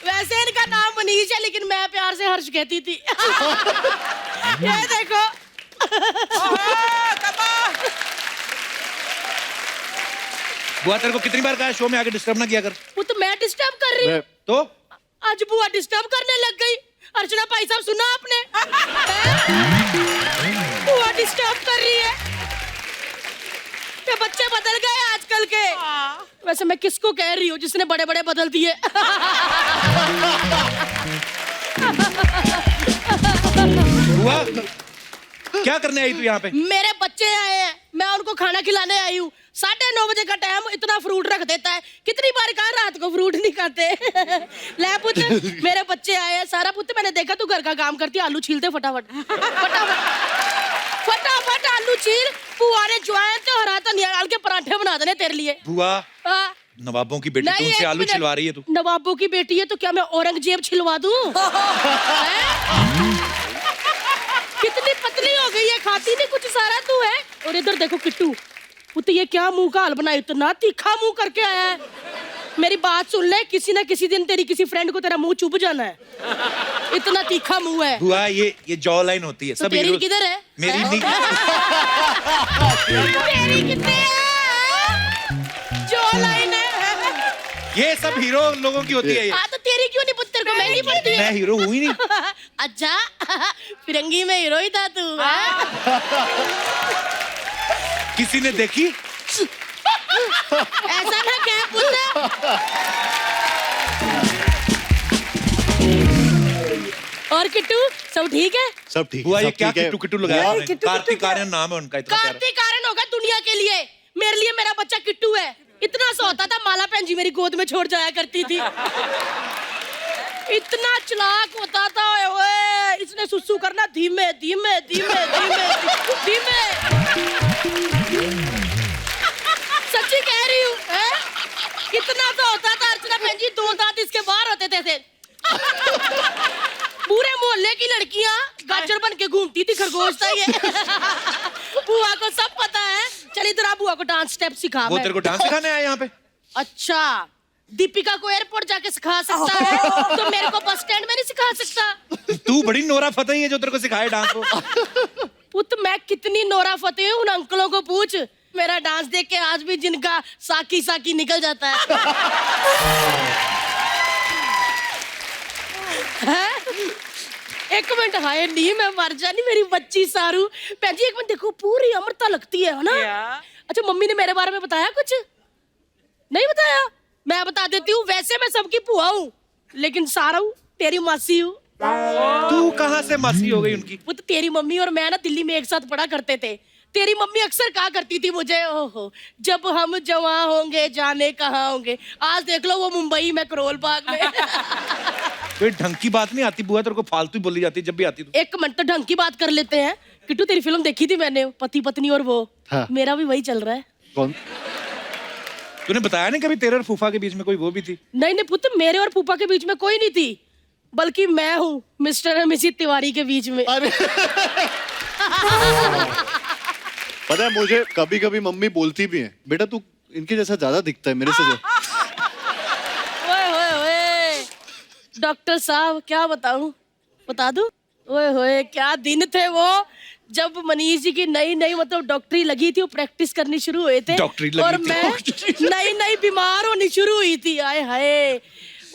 S7: वैसे इनका नाम मनीष है लेकिन मैं प्यार से हर्ष कहती थी। ये देखो।
S1: बुआ तेरे को कितनी बार कहा है शो में आके डिस्टर्ब ना किया कर?
S7: वो तो मैं डिस्टर्ब कर रही हूँ।
S1: तो
S7: आज बुआ डिस्टर्ब करने लग गई। अर्चना भाई साहब सुना आपने? बुआ डिस्टर्ब कर रही है। ये बच्चे बदल गए आजकल के। वैसे मैं किसको कह रही हूँ जिसने बड़े बड़े बदल दिए?
S1: बुआ क्या करने आई तू यहाँ पे?
S7: मेरे बच्चे आए हैं, मैं उनको खाना खिलाने आई हूँ। 9:30 बजे का टाइम, इतना फ्रूट रख देता है। कितनी बार कहा रात को फ्रूट नहीं खाते। ले पुत्र, मेरे बच्चे आए हैं। सारा पुत्र मैंने देखा तू घर का काम करती, आलू छीलते फटाफट फटाफट फटाफट आलू छील। बुआ ने ज्वाइन तो हरा धनिया डाल के पराठे बना देने तेरे लिए।
S1: बुआ
S7: हाँ।
S1: नवाबों की बेटी,
S7: नहीं,
S1: तू उनसे
S7: एक
S1: आलू
S7: मिनट।
S1: छिलवा रही है तू?
S7: नवाबों की बेटी है तो क्या मैं औरंगजेब छिलवा दूं? हैं? कितनी पतली हो गई है, खाती नहीं कुछ, सारा तू है। और इधर देखो किट्टू, पुत्र ये क्या मुंह का हाल बनाया, इतना तीखा मुंह करके आया है। मेरी बात सुन ले, किसी ना किसी दिन तेरी किसी फ्रेंड को तेरा मुंह चुभ जाना है। इतना तीखा मुंह है।
S1: बुआ ये जॉ लाइन होती है।
S7: तो
S1: सब
S7: तेरी
S1: हीरोज-
S7: किधर है?
S1: मेरी नहीं।
S7: तेरी कितने है? जो लाइन है।
S1: ये सब हीरो लोगों की होती है ये।
S7: हाँ तो तेरी क्यों नहीं पुत्र को महंगी पड़ती है?
S1: मैं हीरो हूँ ही नहीं।
S7: अच्छा, फिरंगी में हीरो ही था तू।
S1: किसी ने देखी?
S7: ऐसा ना कह पुत्र। और किट्टू सब ठीक है?
S2: सब ठीक।
S1: बुआ ये
S2: सब
S1: क्या
S2: ठीक है।
S1: किट्टू किट्टू लगाया
S2: बुआ,
S1: आपने?
S4: किट्टू किट्टू
S1: कार्तिक
S4: क्या?
S1: आर्यन नाम है उनका, इतना प्यारा।
S7: कार्तिक कारण होगा दुनिया के लिए। मेरे लिए मेरा बच्चा किट्टू है। इतना सा होता था, माला बहन जी मेरी गोद में छोड़ जाया करती थी। इतना चालाक होता था। ओए इसने सुसु करना धीमे धीमे धीमे धीमे धीमे। सच्ची कह रही हूँ। इतना तो होता था अर्चना बहन जी, 2 दांत इसके बाहर होते थे। पूरे मोहल्ले की लड़कियां गाजर बन के घूमती थी, खरगोश था ये। बुआ को सब पता है। चल इधर आ, बुआ को डांस स्टेप सिखा।
S1: वो
S7: मैं।
S1: तेरे को डांस सिखाने आया यहाँ पे?
S7: अच्छा, दीपिका को एयरपोर्ट जाके सिखा सकता है तो मेरे को बस स्टैंड में नहीं सिखा सकता?
S1: तू बड़ी नोरा फतेही है जो तेरे को सिखाए डांस को।
S7: पुत मैं कितनी नोरा फतेही हूँ, उन अंकलों को पूछ। मेरा डांस देख के आज भी जिनका साकी साकी निकल जाता है। एक मिनट, हाय नहीं मैं मर जानी मेरी बच्ची सारू। भैन जी एक मिनट देखो, पूरी अमृता लगती है ना? अच्छा मम्मी ने मेरे बारे में बताया कुछ? नहीं बताया? मैं बता देती हूँ, वैसे मैं सबकी बुआ हूँ, लेकिन सारू तेरी मासी हूँ।
S1: तू कहाँ से मासी हो गई उनकी?
S7: वो तो तेरी मम्मी और मैं ना दिल्ली में एक साथ पढ़ा करते थे। तेरी मम्मी अक्सर कहा करती थी मुझे, ओहो जब हम जवां होंगे जाने कहाँ होंगे। आज देख लो वो मुंबई में करोल बाग में।
S1: कोई ढंग की बात नहीं आती बुआ, तेरे को फालतू ही बोली जाती जब भी आती तू।
S7: एक मिनट तो ढंग की बात कर लेते हैं। किट्टू तेरी फिल्म देखी थी मैंने, पति पत्नी और वो।
S2: हाँ।
S7: मेरा भी वही चल रहा है।
S2: कौन?
S1: तूने बताया नहीं कभी तेरे और फूफा के बीच में कोई वो भी थी?
S7: नहीं नहीं पुत्र, मेरे और फूफा के बीच में कोई नहीं थी, बल्कि मैं हूँ मिस्टर और मिसिस तिवारी के बीच में।
S2: अरे पता है मुझे कभी कभी मम्मी बोलती भी है, बेटा तू इनके जैसा ज्यादा दिखता है मेरे से।
S7: ओए होए होए, डॉक्टर साहब क्या बताऊं, बता दूं? ओए होए क्या दिन थे वो, जब मनीष जी की नई नई मतलब डॉक्टरी लगी थी, वो प्रैक्टिस करनी शुरू हुए थे
S1: डॉक्टरी लगी
S7: और
S1: थी।
S7: मैं नई नई बीमार होनी शुरू हुई थी। आए हाय,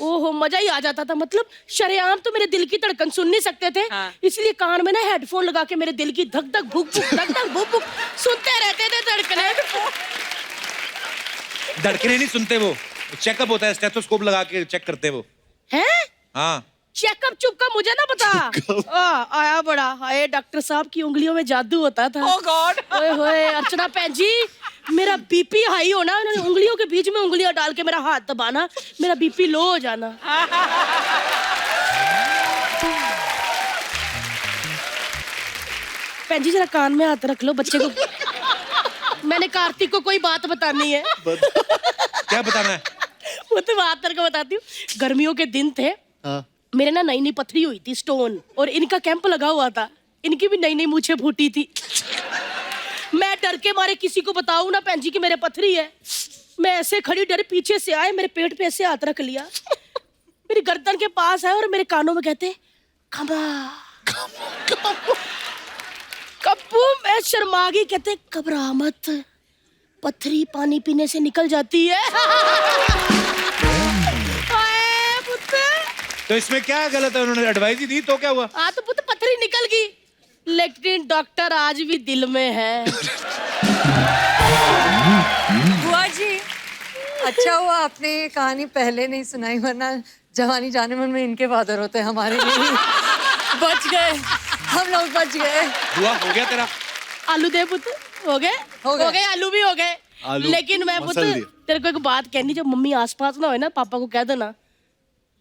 S7: ओहो मजा ही आ जाता था। मतलब शरेआम तो मेरे दिल की धड़कन सुन नहीं सकते थे, इसलिए कान में ना हेडफोन लगा के मेरे दिल की धक धक भुक भुक धक धक भुक भुक सुनते रहते थे धड़कने।
S1: धड़कने नहीं सुनते वो, चेकअप होता है, स्टेथोस्कोप लगा के चेक करते हैं वो।
S7: हैं?
S1: हाँ
S7: चेकअप चुपका मुझे ना बता। आया बड़ा, हाय डॉक्टर साहब की उंगलियों में जादू होता था।
S5: Oh God!
S7: ओए होए अर्चना भैन जी, मेरा बीपी हाई होना, उन्होंने उंगलियों के बीच में उंगलियां डाल के मेरा हाथ दबाना, मेरा बीपी लो हो जाना। भैन जी जरा कान में हाथ रख लो बच्चे को। मैंने कार्तिक को कोई बात बतानी है।
S1: क्या बताना है?
S7: वो तो बात करके बताती हूँ। गर्मियों के दिन थे,
S2: हाँ।
S7: मेरे ना नई नई पथरी हुई थी, स्टोन, और इनका कैंप लगा हुआ था। इनकी भी नई नई मूछें फूटी थी। मैं डर के मारे किसी को बताऊं ना भैन जी कि मेरे पथरी है, मैं ऐसे खड़ी डर, पीछे से आए मेरे पेट पे ऐसे हाथ रख लिया, मेरी गर्दन के पास आए और मेरे कानों में कहते कब्बू। मैं शर्मा गई, कहते घबरा मत, पथरी पानी पीने से निकल जाती है। आए पुत्र,
S1: तो इसमें क्या गलत है? उन्होंने एडवाइस ही दी तो क्या हुआ?
S7: हाँ तो पुत्र पथरी निकल गई, लेकिन डॉक्टर आज भी दिल में है।
S4: बुआ जी अच्छा हुआ आपने ये कहानी पहले नहीं सुनाई, वरना जवानी जाने मन में इनके फादर होते हमारे लिए। बच गए हम लोग, बच गए।
S1: हुआ हो गया तेरा?
S7: आलू दे पुत्र, हो गए
S4: हो गए।
S7: आलू भी हो गए।
S2: आलू
S7: लेकिन मैं
S2: मसल
S7: पुत्र
S2: दिए।
S7: तेरे को एक बात कहनी, जब मम्मी आसपास ना हो ना, पापा को कह देना,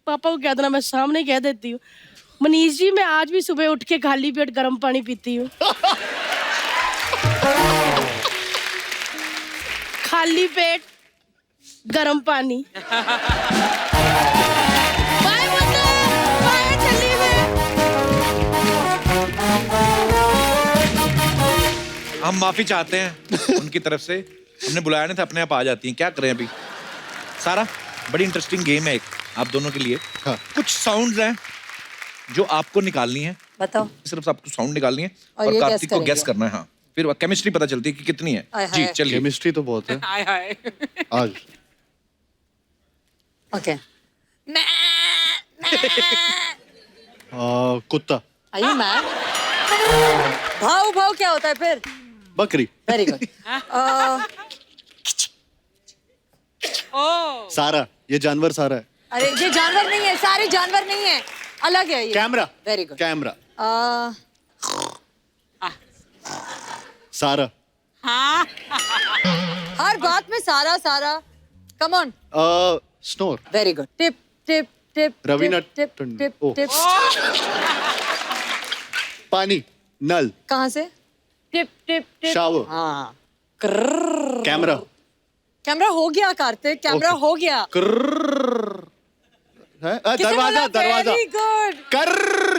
S7: पापा को कह देना, मैं सामने कह देती हूँ, मनीष जी मैं आज भी सुबह उठ के खाली पेट गर्म पानी पीती हूँ। खाली पेट गर्म पानी। बाय पुत्र, बाय, चली मैं।
S1: हम माफी चाहते हैं उनकी तरफ से, हमने बुलाया नहीं था, अपने आप आ जाती हैं, क्या करें अभी। सारा बड़ी इंटरेस्टिंग गेम है एक आप दोनों के लिए।
S2: हाँ।
S1: कुछ साउंड्स हैं जो आपको निकालनी है,
S4: बताओ।
S1: सिर्फ आपको साउंड निकालनी है
S4: और
S1: और
S4: ये
S1: कार्तिक को
S4: guess
S1: गेस
S4: करेंगे।
S1: करना है। हाँ, फिर केमिस्ट्री पता चलती है कि कितनी है।
S4: आय
S1: जी
S4: हाय।
S1: चलिए।
S2: केमिस्ट्री तो बहुत है
S5: हाय हाय।
S2: आज।
S4: ओके।
S2: कुत्ता।
S4: आइए मैम। भाव भाव क्या होता है फिर?
S2: बकरी।
S4: Very good.
S5: Oh.
S2: सारा, ये जानवर सारा है।
S4: अरे ये जानवर नहीं है, सारे जानवर नहीं है, अलग है ये।
S2: Camera.
S4: Very good.
S2: Camera.
S4: Uh,
S2: सारा।
S4: हर बात में सारा सारा। Come on.
S2: Snore.
S4: Very good. Tip tip tip
S2: Raveena
S4: tip
S2: Tandon.
S4: Tip
S2: oh.
S4: Tip.
S2: पानी। नल।
S4: कहाँ से? Tip tip tip.
S2: शावर।
S4: हाँ।
S2: कैमरा।
S4: कैमरा हो गया कार्तिक, कैमरा
S2: Okay.
S4: हो गया।
S2: दरवाजा। दरवाजा।
S4: Very good.
S2: कर,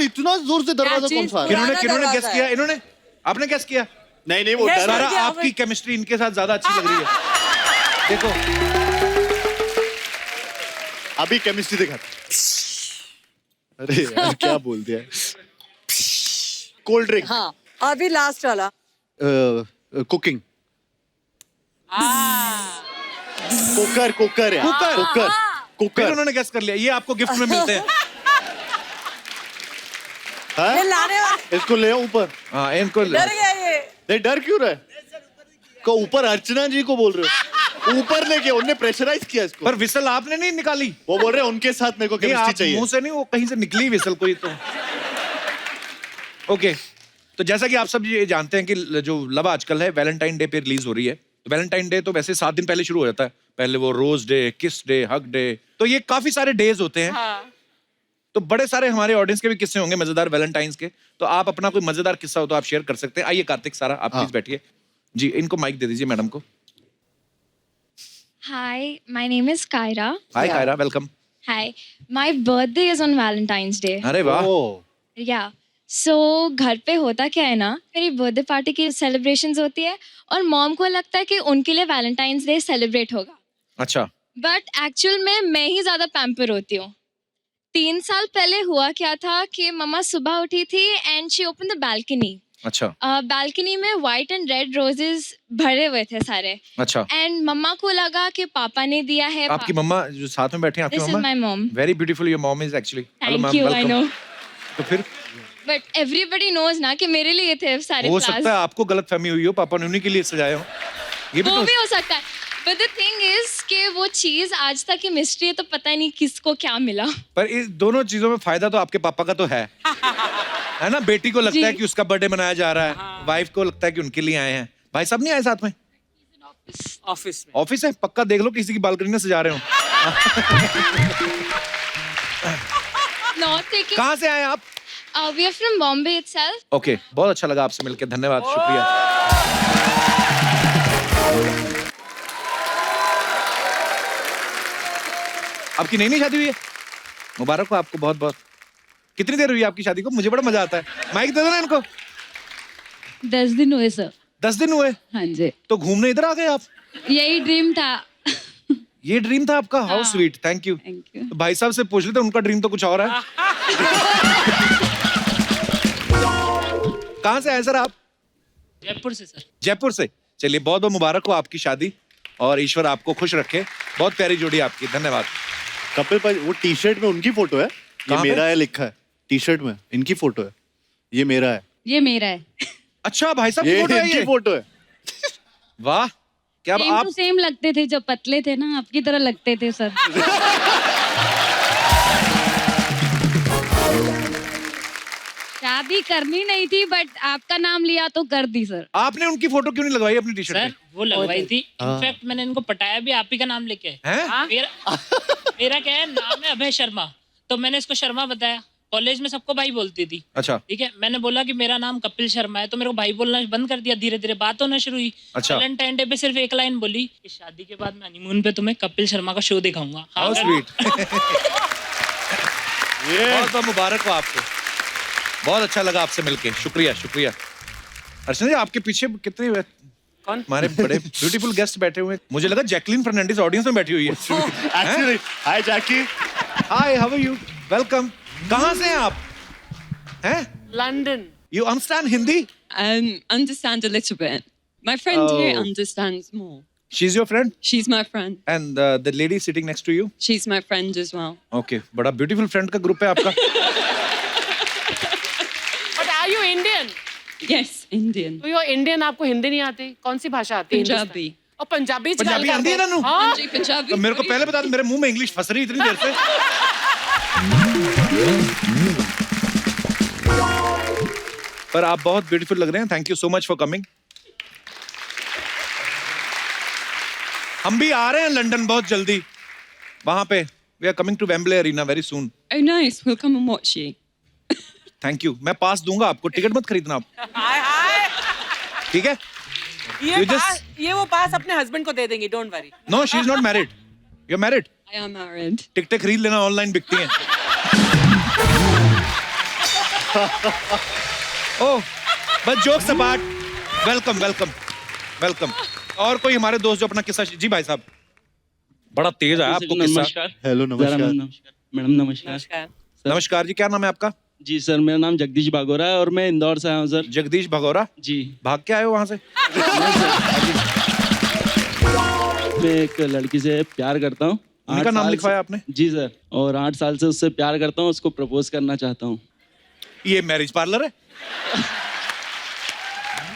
S2: इतना जोर से दरवाजा
S4: क्या
S2: कौन
S4: चीज?
S2: सा?
S1: किन्होंने
S4: पुराना
S1: किन्होंने
S4: दरवाजा
S1: गेस किया?
S4: है।
S1: इन्होंने, आपने गेस किया?
S2: नहीं नहीं वो
S4: Yes,
S2: डर
S1: सारा
S4: क्या
S1: आपकी
S4: भाई?
S1: केमिस्ट्री इनके साथ ज्यादा अच्छी लग रही है। देखो
S2: अभी केमिस्ट्री दिखा। अरे यार क्या बोल दिया। Cold drink.
S4: हाँ अभी लास्ट वाला।
S2: कुकिंग। कुकर। कुकर है।
S1: कुकर।
S2: कुकर।
S1: फिर
S2: कुकर।
S1: उन्होंने गेस कर लिया, ये आपको गिफ्ट में मिलते हैं।
S2: हाँ?
S4: ये लाने वाला
S2: इसको ले आओ ऊपर।
S1: हाँ इनको
S4: डर गया ये।
S2: नहीं डर क्यों रहा है? को ऊपर अर्चना जी को बोल रहे हो? ऊपर लेके उनने प्रेशराइज किया इसको।
S1: पर विसल आपने नहीं निकाली।
S2: वो बोल रहे हैं उनके साथ मेरे को
S1: नहीं
S2: केमिस्ट्री
S1: आप
S2: चाहिए।
S1: मुंह से नहीं, वो कहीं से निकली विसल कोई तो। ओके तो जैसा कि आप सब ये जानते हैं कि जो लव आजकल है वैलेंटाइन डे पे रिलीज हो रही है। तो वैलेंटाइन डे तो वैसे 7 दिन पहले शुरू हो जाता है। पहले वो रोज डे, किस डे, हग डे, तो ये काफी सारे डेज होते हैं।
S5: हाँ।
S1: तो बड़े सारे हमारे ऑडियंस के भी किस्से होंगे मजेदार वैलेंटाइंस के। तो आप अपना कोई मजेदार किस्सा हो तो आप शेयर कर सकते हैं। आइए कार्तिक, सारा आप प्लीज बैठिए जी। इनको माइक दे दीजिए मैडम को।
S8: Hi, my name is Kyra.
S1: Hi Kyra, welcome.
S8: Hi. My birthday is on Valentine's Day.
S1: अरे वाह।
S8: Yeah. So घर पे होता क्या है ना, मेरी बर्थडे पार्टी की सेलिब्रेशंस होती है और मॉम को लगता है कि उनके लिए वैलेंटाइंस डे सेलिब्रेट होगा।
S1: अच्छा।
S8: बट एक्चुअल में मैं ही ज़्यादा पैम्पर होती हूँ। 3 साल पहले हुआ क्या था कि मम्मा सुबह उठी थी and she open the balcony.
S1: अच्छा।
S8: बालकनी में वाइट एंड रेड रोजेस भरे हुए थे सारे।
S1: अच्छा।
S8: एंड मम्मा को लगा कि पापा ने दिया है।
S1: आपकी मम्मा जो साथ में बैठी हैं, आपकी
S8: This is
S1: मम्मा?
S8: my mom.
S1: Very beautiful your mom is actually.
S8: Thank you, I know.
S1: तो फिर
S8: बट एवरीबडी नोज ना कि मेरे लिए थे सारे
S1: हो
S8: फ्लावर्स।
S1: सकता है आपको गलतफहमी हुई हो, पापा ने उन्हीं के लिए सजाए हो। ये भी
S8: वो
S1: तो
S8: भी हो सकता है। बट द थिंग इज कि वो चीज आज तक की मिस्ट्री है, तो पता ही नहीं किसको क्या मिला।
S1: पर इस दोनों चीजों में फायदा तो आपके पापा का तो है ना। बेटी को लगता
S8: जी।
S1: है कि उसका बर्थडे मनाया जा रहा है, वाइफ को लगता है कि उनके लिए आए हैं। भाई साहब नहीं आए साथ में?
S5: ऑफिस में।
S1: ऑफिस है, पक्का देख लो किसी की बालकनी में सजा रहे हो।
S8: Not taking.
S1: कहाँ से आए आप?
S8: We are from Bombay itself.
S1: Okay, बहुत अच्छा लगा आपसे मिलकर, धन्यवाद, शुक्रिया। आपकी नई शादी हुई है, मुबारक हो आपको बहुत बहुत। कितनी देर हुई है आपकी शादी को? मुझे बड़ा मजा आता है। माइक दे दो ना इनको।
S9: 10 दिन हुए सर।
S1: 10 दिन हुए?
S9: हाँ जी,
S1: तो घूमने इधर आ गए आप?
S9: यही ड्रीम था।
S1: ये ड्रीम था आपका? How sweet, thank you.
S9: Thank you.
S1: तो भाई साहब से पूछ लेते, उनका ड्रीम तो कुछ और है। कहाँ से आए सर आप?
S5: जयपुर से सर।
S1: जयपुर से। चलिए बहुत बहुत मुबारक हो आपकी शादी और ईश्वर आपको खुश रखे। बहुत प्यारी जोड़ी आपकी, धन्यवाद।
S2: कपिल भाई वो टी शर्ट में उनकी फोटो है, ये
S1: कहाँ पे?
S2: मेरा है लिखा है। टी शर्ट में इनकी फोटो है, ये मेरा है।
S9: ये मेरा है।
S1: अच्छा भाई साहब की
S2: ये
S1: फोटो है
S2: इनकी
S1: ये?
S2: फोटो है।
S1: वाह, क्या
S9: सेम
S1: आप
S9: टू सेम लगते थे, जब पतले थे ना आपकी तरह लगते थे सर। शादी करनी नहीं थी बट आपका नाम लिया तो कर दी सर।
S1: आपने उनकी फोटो क्यों नहीं लगवाई अपनी टी शर्ट
S5: सर
S1: पे?
S5: वो लगवाई थी। इनफैक्ट मैंने इनको पटाया भी आप ही का नाम लेके।
S1: हैं?
S5: मेरा क्या है, नाम है अभय शर्मा, तो मैंने इसको शर्मा बताया। कॉलेज में सबको भाई बोलती थी।
S1: अच्छा।
S5: ठीक है, मैंने बोला कि मेरा नाम कपिल शर्मा है, तो मेरे को भाई बोलना बंद कर दिया। धीरे धीरे बात होना शुरू हुई।
S1: अच्छा।
S5: वैलेंटाइन डे पे सिर्फ एक लाइन बोली कि शादी के बाद मैं हनीमून पे तुम्हें कपिल शर्मा का शो दिखाऊंगा।
S1: How sweet.
S2: ये
S1: बहुत बहुत मुबारक हो आपको, बहुत अच्छा लगा आपसे मिलके, शुक्रिया शुक्रिया। अर्चना जी आपके पीछे कितने
S5: कौन?
S1: हमारे बड़े ब्यूटीफुल गेस्ट बैठे हुए हैं। मुझे लगा जैकलीन फर्नांडिस ऑडियंस में बैठी हुई है।
S2: Actually hi Jackie.
S1: Hi, how are you? Welcome. कहाँ से हैं आप? हैं?
S5: London.
S1: You understand Hindi?
S9: Understand a little bit. My friend here
S1: Oh.
S9: understands more.
S1: She's your friend?
S9: She's my friend.
S1: And the lady sitting next to you?
S9: She's my friend as well.
S1: Okay, बड़ा beautiful friend का group है आपका।
S10: But are you Indian?
S9: Yes, Indian.
S10: तो you're Indian, आपको हिंदी नहीं आती? कौन सी भाषा आती है?
S9: Punjabi.
S10: और पंजाबी च
S1: पंजाबी
S10: गल
S1: आती है
S10: करदे।
S1: ना?
S10: हाँ।
S9: Punjabi, Punjabi.
S1: तो मेरे को पहले बता दो, मेरे मुंह में इंग्लिश फंस रही इतनी देर से। पर आप बहुत ब्यूटीफुल लग रहे हैं, thank you so much for coming. हम भी आ रहे हैं लंदन बहुत जल्दी, वहां पे we are coming to Wembley arena very soon.
S9: Oh, nice. We'll come and watch you.
S1: Thank you. मैं पास दूंगा आपको, टिकट मत खरीदना आप,
S10: हाय हाय।
S1: ठीक है?
S10: ये
S1: You
S10: पास, ये वो पास अपने हस्बैंड को दे देंगी, don't worry.
S1: No, she is not married. You are married?
S9: I am married.
S1: टिकटें खरीद लेना, ऑनलाइन बिकती हैं। ओह, बस jokes apart, welcome welcome welcome. और कोई हमारे दोस्त जो अपना किस्सा, जी भाई साहब, बड़ा तेज आया आपको किस्सा।
S11: नमस्कार।
S2: हेलो
S11: जरा
S2: नमस्कार।
S11: नमस्कार मैडम। नमस्कार।
S10: नमस्कार।
S1: नमस्कार जी, क्या नाम है आपका?
S11: जी सर, मेरा नाम जगदीश बागोरा है और मैं इंदौर से आया हूँ सर।
S1: जगदीश भगौरा।
S11: जी।
S1: भाग के आए हो वहां से?
S11: मैं एक लड़की से प्यार करता हूँ।
S1: उनका
S11: 8
S1: नाम
S11: साल
S1: लिखवाया
S11: से-
S1: आपने?
S11: जी सर, और 8 साल से उससे प्यार करता हूँ, उसको प्रपोज करना चाहता हूँ।
S1: ये मैरिज पार्लर है?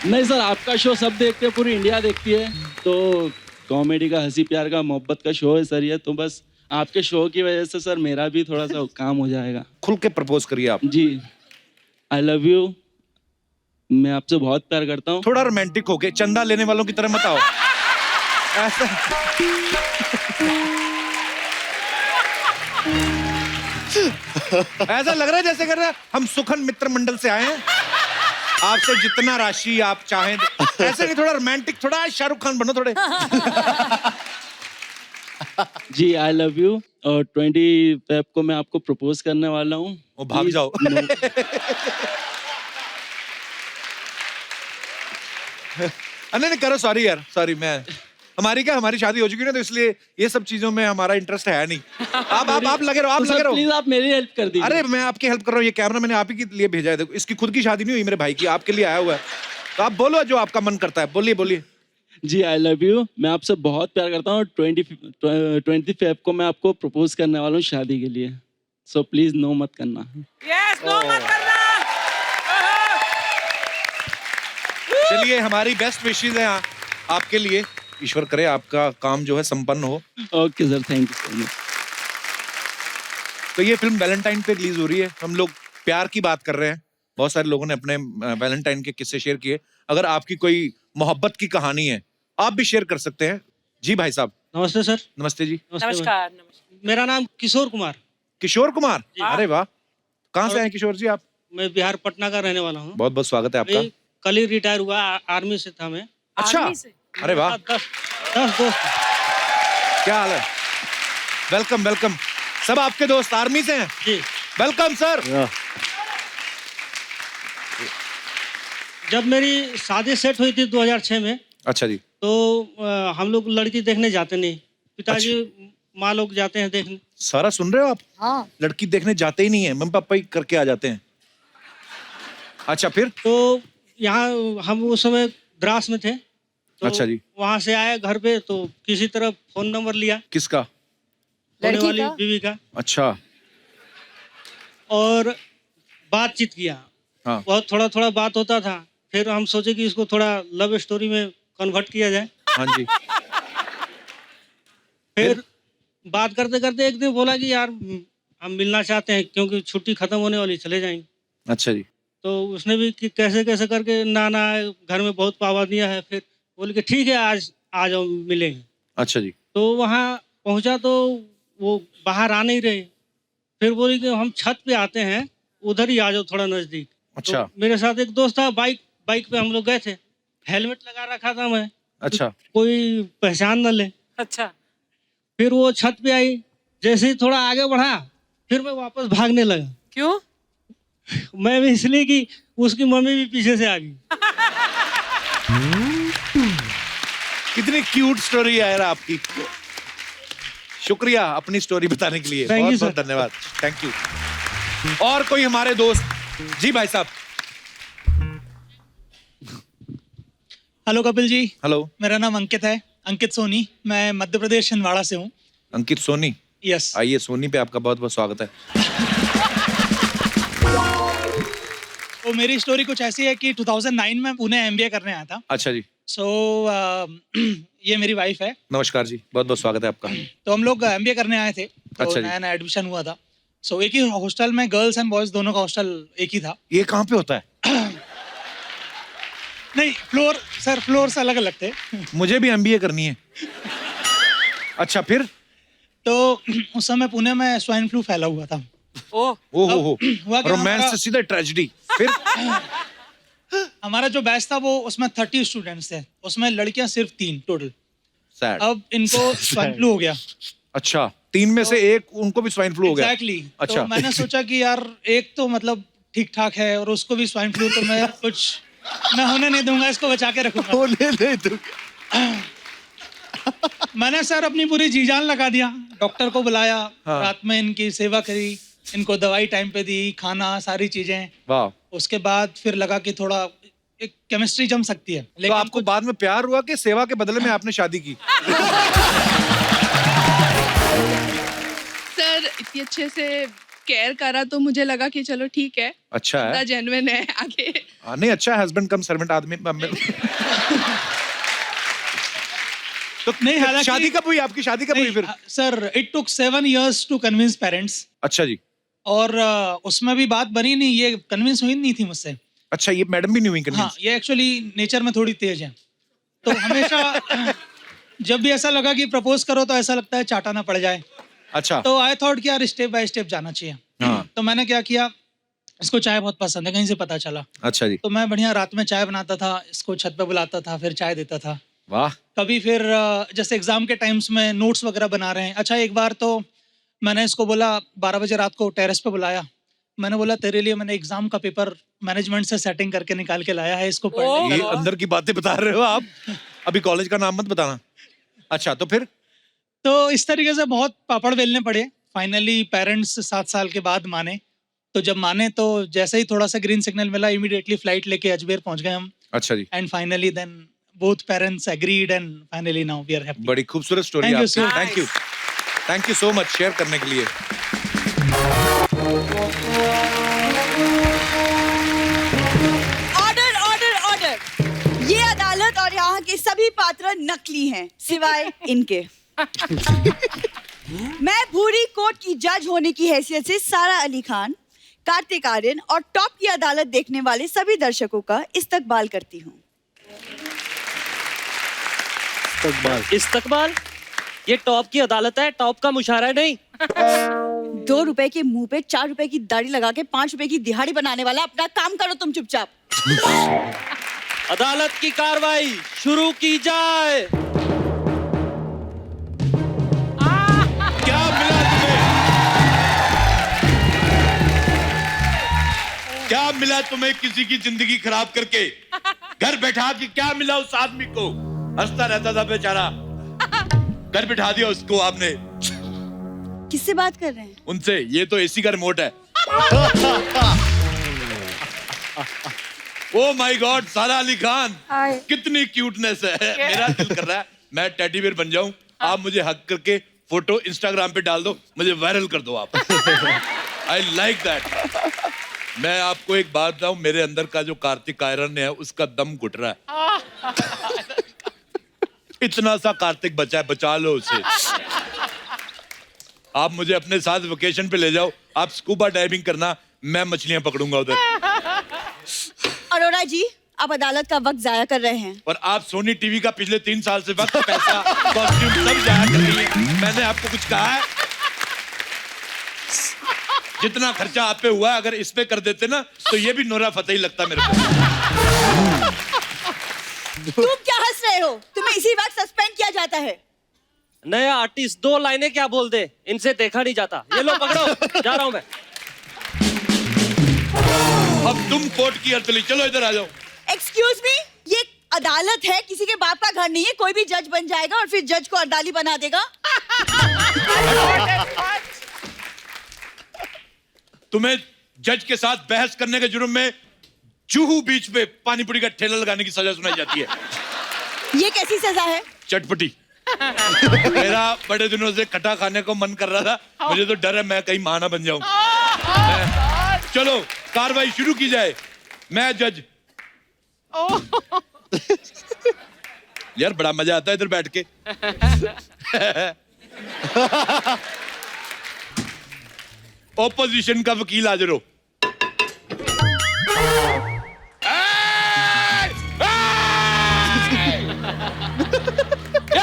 S11: नहीं सर, आपका शो सब देखते हैं, पूरी इंडिया देखती है, तो कॉमेडी का, हंसी प्यार का, मोहब्बत का शो है सर ये, तो बस आपके शो की वजह से सर मेरा भी थोड़ा सा काम हो जाएगा।
S1: खुल के प्रपोज करिए आप।
S11: जी, आई लव यू, मैं आपसे बहुत प्यार करता हूँ।
S1: थोड़ा रोमांटिक होके, चंदा लेने वालों की तरह मत आओ ऐसा। ऐसा लग रहा है जैसे कर रहा है हम सुखन मित्र मंडल से आए हैं, आपसे जितना राशि आप चाहें। ऐसे नहीं, थोड़ा रोमांटिक, थोड़ा शाहरुख खान बनो थोड़े।
S11: जी, आई लव यू, और 20 फेब को मैं आपको प्रपोज करने वाला हूँ।
S1: वो भाग जाओ। नहीं करो, सॉरी यार, सॉरी। हमारी शादी हो चुकी है ना, तो इसलिए ये सब चीजों में हमारा इंटरेस्ट है नहीं। आप लगे रहो, आप लगे रहो।
S11: प्लीज आप मेरी हेल्प कर दीजिए।
S1: अरे मैं आपकी हेल्प कर रहा हूँ, ये कैमरा मैंने आप ही के लिए भेजा है। देखो, इसकी खुद की शादी नहीं हुई, मेरे भाई की, आपके लिए आया हुआ है। तो आप बोलो जो आपका मन करता है, बोलिए बोलिए।
S11: जी, आई लव यू, मैं आपसे बहुत प्यार करता हूँ। 20 फेब को मैं आपको प्रपोज करने वाला हूँ शादी के लिए, सो प्लीज नो मत करना।
S10: यस, नो मत करना।
S1: चलिए, हमारी बेस्ट विशेस है आपके लिए। ईश्वर करे आपका काम जो है संपन्न हो।
S11: Okay sir, thank you so much.
S1: तो ये फिल्म वैलेंटाइन पे रिलीज हो रही है, हम लोग प्यार की बात कर रहे हैं। बहुत सारे लोगों ने अपने वैलेंटाइन के किस्से शेयर किए। अगर आपकी कोई मोहब्बत की कहानी है, आप भी शेयर कर सकते हैं। जी भाई साहब।
S6: नमस्ते सर।
S1: नमस्ते जी।
S10: नमस्कार।
S6: मेरा नाम किशोर कुमार।
S1: किशोर कुमार, अरे वाह, कहाँ से हैं किशोर जी आप?
S6: मैं बिहार पटना का रहने वाला हूँ।
S1: बहुत बहुत स्वागत है आपका।
S6: कल ही रिटायर हुआ, आर्मी से था मैं।
S1: अच्छा, अरे वाह,
S6: 10 दोस्त।
S1: क्या हाल है? Welcome welcome. सब आपके दोस्त आर्मी से हैं?
S6: जी।
S1: Welcome sir.
S6: जब मेरी शादी सेट हुई थी 2006 में,
S1: अच्छा जी।
S6: तो हम लोग लड़की देखने जाते नहीं, पिताजी माँ लोग जाते हैं देखने।
S1: सारा सुन रहे हो आप?
S4: हाँ।
S1: लड़की देखने जाते ही नहीं है, मम्मी पापा ही करके आ जाते हैं। अच्छा, फिर?
S6: तो यहाँ हम उस समय द्रास में थे, तो
S1: अच्छा जी।
S6: वहां से आए घर पे, तो किसी तरह फोन नंबर लिया
S1: किसका?
S6: होने
S4: लड़की
S6: वाली
S4: का?
S6: बीवी का,
S1: अच्छा।
S6: और बातचीत किया।
S1: हाँ।
S6: बहुत थोड़ा बात होता था। फिर हम सोचे कि इसको थोड़ा लव स्टोरी में कन्वर्ट किया जाए।
S1: हाँ जी।
S6: फिर बात करते करते एक दिन बोला कि यार हम मिलना चाहते हैं, क्योंकि छुट्टी खत्म होने वाली, चले जाएंगे।
S1: अच्छा जी।
S6: तो उसने भी कि कैसे कैसे करके ना घर में बहुत पाबंदियां है। फिर बोले कि ठीक है, आज आ जाओ, मिलेंगे।
S1: अच्छा जी।
S6: तो वहाँ पहुँचा तो वो बाहर आ नहीं रहे। फिर बोली कि हम छत पे आते हैं, उधर ही आ जाओ, थोड़ा नजदीक।
S1: अच्छा।
S6: तो मेरे साथ एक दोस्त था, बाइक पे हम लोग गए थे। हेलमेट लगा रखा था मैं।
S1: अच्छा।
S6: कोई पहचान न ले।
S10: अच्छा।
S6: फिर वो छत पे आई, जैसे ही थोड़ा आगे बढ़ा, फिर मैं वापस भागने लगा।
S10: क्यों?
S6: मैं भी इसलिए कि उसकी मम्मी भी पीछे से आ गई।
S1: कितनी क्यूट स्टोरी है यार आपकी। शुक्रिया अपनी स्टोरी बताने के लिए,
S6: Thank you,
S1: बहुत बहुत
S6: sir.
S1: धन्यवाद। Thank you. और कोई हमारे दोस्त? जी भाई साहब।
S12: हेलो कपिल जी।
S1: हेलो।
S12: मेरा नाम अंकित है, अंकित सोनी। मैं मध्य प्रदेश छिंदवाड़ा से हूँ।
S1: अंकित सोनी।
S12: यस।
S1: आइए, सोनी पे आपका बहुत बहुत स्वागत है।
S12: तो मेरी स्टोरी कुछ ऐसी है कि 2009 में पुणे एमबीए करने आया था।
S1: अच्छा जी।
S12: सो ये मेरी वाइफ है।
S1: नमस्कार जी, बहुत बहुत स्वागत है आपका।
S12: तो हम लोग एमबीए करने आए थे, तो
S1: अच्छा जी।
S12: नया नया एडमिशन हुआ था। सो एक ही हॉस्टल में गर्ल्स एंड बॉयज दोनों का हॉस्टल एक ही था।
S1: ये कहाँ पे होता है?
S12: नहीं, फ्लोर अलग अलग थे।
S1: मुझे भी एमबीए करनी है। अच्छा, फिर?
S12: तो उस समय पुणे में स्वाइन फ्लू फैला हुआ था।
S10: ओह
S1: हो
S12: हुआ क्या,
S1: रोमांस
S12: हमारा-
S1: से सीधा ट्रेजेडी। फिर?
S12: हमारा जो बैच था वो उसमें 30 स्टूडेंट्स थे, उसमें लड़कियां सिर्फ 3 टोटल।
S1: सैड।
S12: अब इनको स्वाइन फ्लू हो गया।
S1: अच्छा, 3 में से एक उनको भी स्वाइन फ्लू हो गया।
S12: एग्जैक्टली।
S1: अच्छा।
S12: तो मैंने सोचा कि यार एक तो मतलब ठीक ठाक है और उसको भी स्वाइन फ्लू, तो मैं होने नहीं दूंगा, इसको बचा के रखूंगा।
S1: होने नहीं दूंगा।
S12: मैंने सर अपनी पूरी जी जान लगा दिया, डॉक्टर को बुलाया।
S1: हाँ।
S12: रात में इनकी सेवा करी, इनको दवाई टाइम पे दी, खाना, सारी चीजें।
S1: वाह।
S12: उसके बाद फिर लगा कि थोड़ा एक केमिस्ट्री जम सकती है।
S1: तो आपको बाद में प्यार हुआ कि सेवा के बदले में आपने शादी की?
S13: सर इतनी अच्छे से
S9: केयर करा तो मुझे लगा कि चलो ठीक है,
S1: अच्छा है।
S9: जेन्युइन है आगे।
S1: नहीं अच्छा है, हस्बैंड कम सर्वेंट आदमी। तो
S12: नहीं, हालांकि-
S1: शादी कब हुई आपकी? शादी कब हुई फिर?
S12: Sir it took 7 years to convince parents.
S1: अच्छा जी।
S12: और उसमें भी बात बनी नहीं, ये कन्विंस हुई नहीं थी मुझसे।
S1: अच्छा, ये मैडम भी नहीं हुई
S12: हाँ,
S1: कन्विंस?
S12: ये एक्चुअली नेचर में थोड़ी तेज है, तो हमेशा जब भी ऐसा लगा कि प्रपोज करो तो ऐसा लगता है चाटा ना पड़ जाए।
S1: अच्छा।
S12: तो आई थॉट कि यार स्टेप बाय स्टेप जाना चाहिए।
S1: हाँ।
S12: तो मैंने क्या किया, इसको चाय बहुत पसंद है, कहीं से पता चला।
S1: अच्छा जी।
S12: तो मैं बढ़िया रात में चाय बनाता था, इसको छत पे बुलाता था, फिर चाय देता था।
S1: वाह।
S12: कभी फिर जैसे एग्जाम के टाइम्स में नोट्स वगैरह बना रहे हैं। अच्छा, एक बार तो मैंने इसको बोला 12 बजे रात को टेरेस पे बुलाया, मैंने बोला तेरे लिए मैंने एग्जाम का पेपर मैनेजमेंट से सेटिंग करके निकाल के लाया है, इसको पढ़ ले।
S1: ये अंदर की बातें बता रहे हो आप? अभी कॉलेज का नाम मत बताना। अच्छा, तो फिर?
S12: तो इस तरीके से बहुत पापड़ बेलने पड़े। फाइनली पेरेंट्स 7 साल के बाद माने। तो जब माने तो जैसे ही थोड़ा सा ग्रीन सिग्नल मिला, इमीडिएटली फ्लाइट लेके अजमेर पहुंच गए हम।
S1: अच्छा जी।
S12: And finally then both parents agreed and finally now we are happy.
S1: बड़ी खूबसूरत स्टोरी
S12: Thank you
S1: आपकी।
S12: so
S1: thank you, thank you so much share करने के लिए।
S13: ऑर्डर ऑर्डर ऑर्डर, ये अदालत और यहाँ के सभी पात्र नकली हैं सिवाय इनके। मैं भूरी कोर्ट की जज होने की हैसियत से सारा अली खान, कार्तिक आर्यन और टॉप की अदालत देखने वाले सभी दर्शकों का इस्तकबाल करती हूँ।
S14: इस्तकबाल? ये टॉप की अदालत है, टॉप का मुशायरा नहीं।
S13: 2 रुपए के मुंह पे 4 रुपए की दाढ़ी लगा के 5 रुपए की दिहाड़ी बनाने वाला, अपना काम करो तुम चुपचाप।
S14: अदालत की कार्रवाई शुरू की जाए।
S1: क्या मिला तुम्हें? क्या मिला तुम्हें किसी की जिंदगी खराब करके? घर बैठा के क्या मिला उस आदमी को? हंसता रहता था बेचारा, घर बिठा दिया उसको आपने।
S13: किससे बात कर रहे हैं?
S1: उनसे। ये तो एसी का रिमोट है। ओ माय गॉड, सारा अली खान, कितनी क्यूटनेस है। मेरा दिल कर रहा है मैं टेडी बेयर बन जाऊं, आप मुझे हक करके फोटो इंस्टाग्राम पे डाल दो, मुझे वायरल कर दो आप। I like that. मैं आपको एक बात बताऊं, मेरे अंदर का जो कार्तिक आयरन है उसका दम घुट रहा है। इतना सा कार्तिक बचा है, बचा लो उसे। आप मुझे अपने साथ वेकेशन पे ले जाओ, आप स्कूबा डाइविंग करना, मैं मछलियां पकड़ूंगा उधर।
S13: अरोड़ा जी, आप अदालत का वक्त जाया कर रहे हैं।
S1: और आप सोनी टीवी का पिछले 3 साल से वक्त, पैसा, कॉस्ट्यूम सब जाया कर रही है। मैंने आपको कुछ कहा है? जितना खर्चा आप पे हुआ, अगर इस पे कर देते ना तो ये भी नोरा फतेही लगता मेरे को।
S13: तुम क्या हंस रहे हो? तुम्हें इसी वक्त सस्पेंड किया जाता है।
S14: नया आर्टिस्ट 2 लाइनें क्या बोल दे, इनसे देखा नहीं जाता। ये लो पकड़ो, जा रहा हूं मैं।
S1: अब तुम कोर्ट की अर्दली, चलो इधर आ जाओ।
S13: एक्सक्यूज मी, ये अदालत है, किसी के बाप का घर नहीं है। कोई भी जज बन जाएगा और फिर जज को अदाली बना देगा।
S1: तुम्हें जज के साथ बहस करने के जुर्म में जूहू बीच पे पानी पूरी का ठेला लगाने की सजा सुनाई जाती है।
S13: ये कैसी सजा है?
S1: चटपटी। मेरा बड़े दिनों से खटा खाने को मन कर रहा था, मुझे तो डर है मैं कहीं मां ना बन जाऊं। चलो कार्रवाई शुरू की जाए। मैं जज। यार बड़ा मजा आता है इधर बैठ के। ओपोजिशन का वकील हाजिर हो।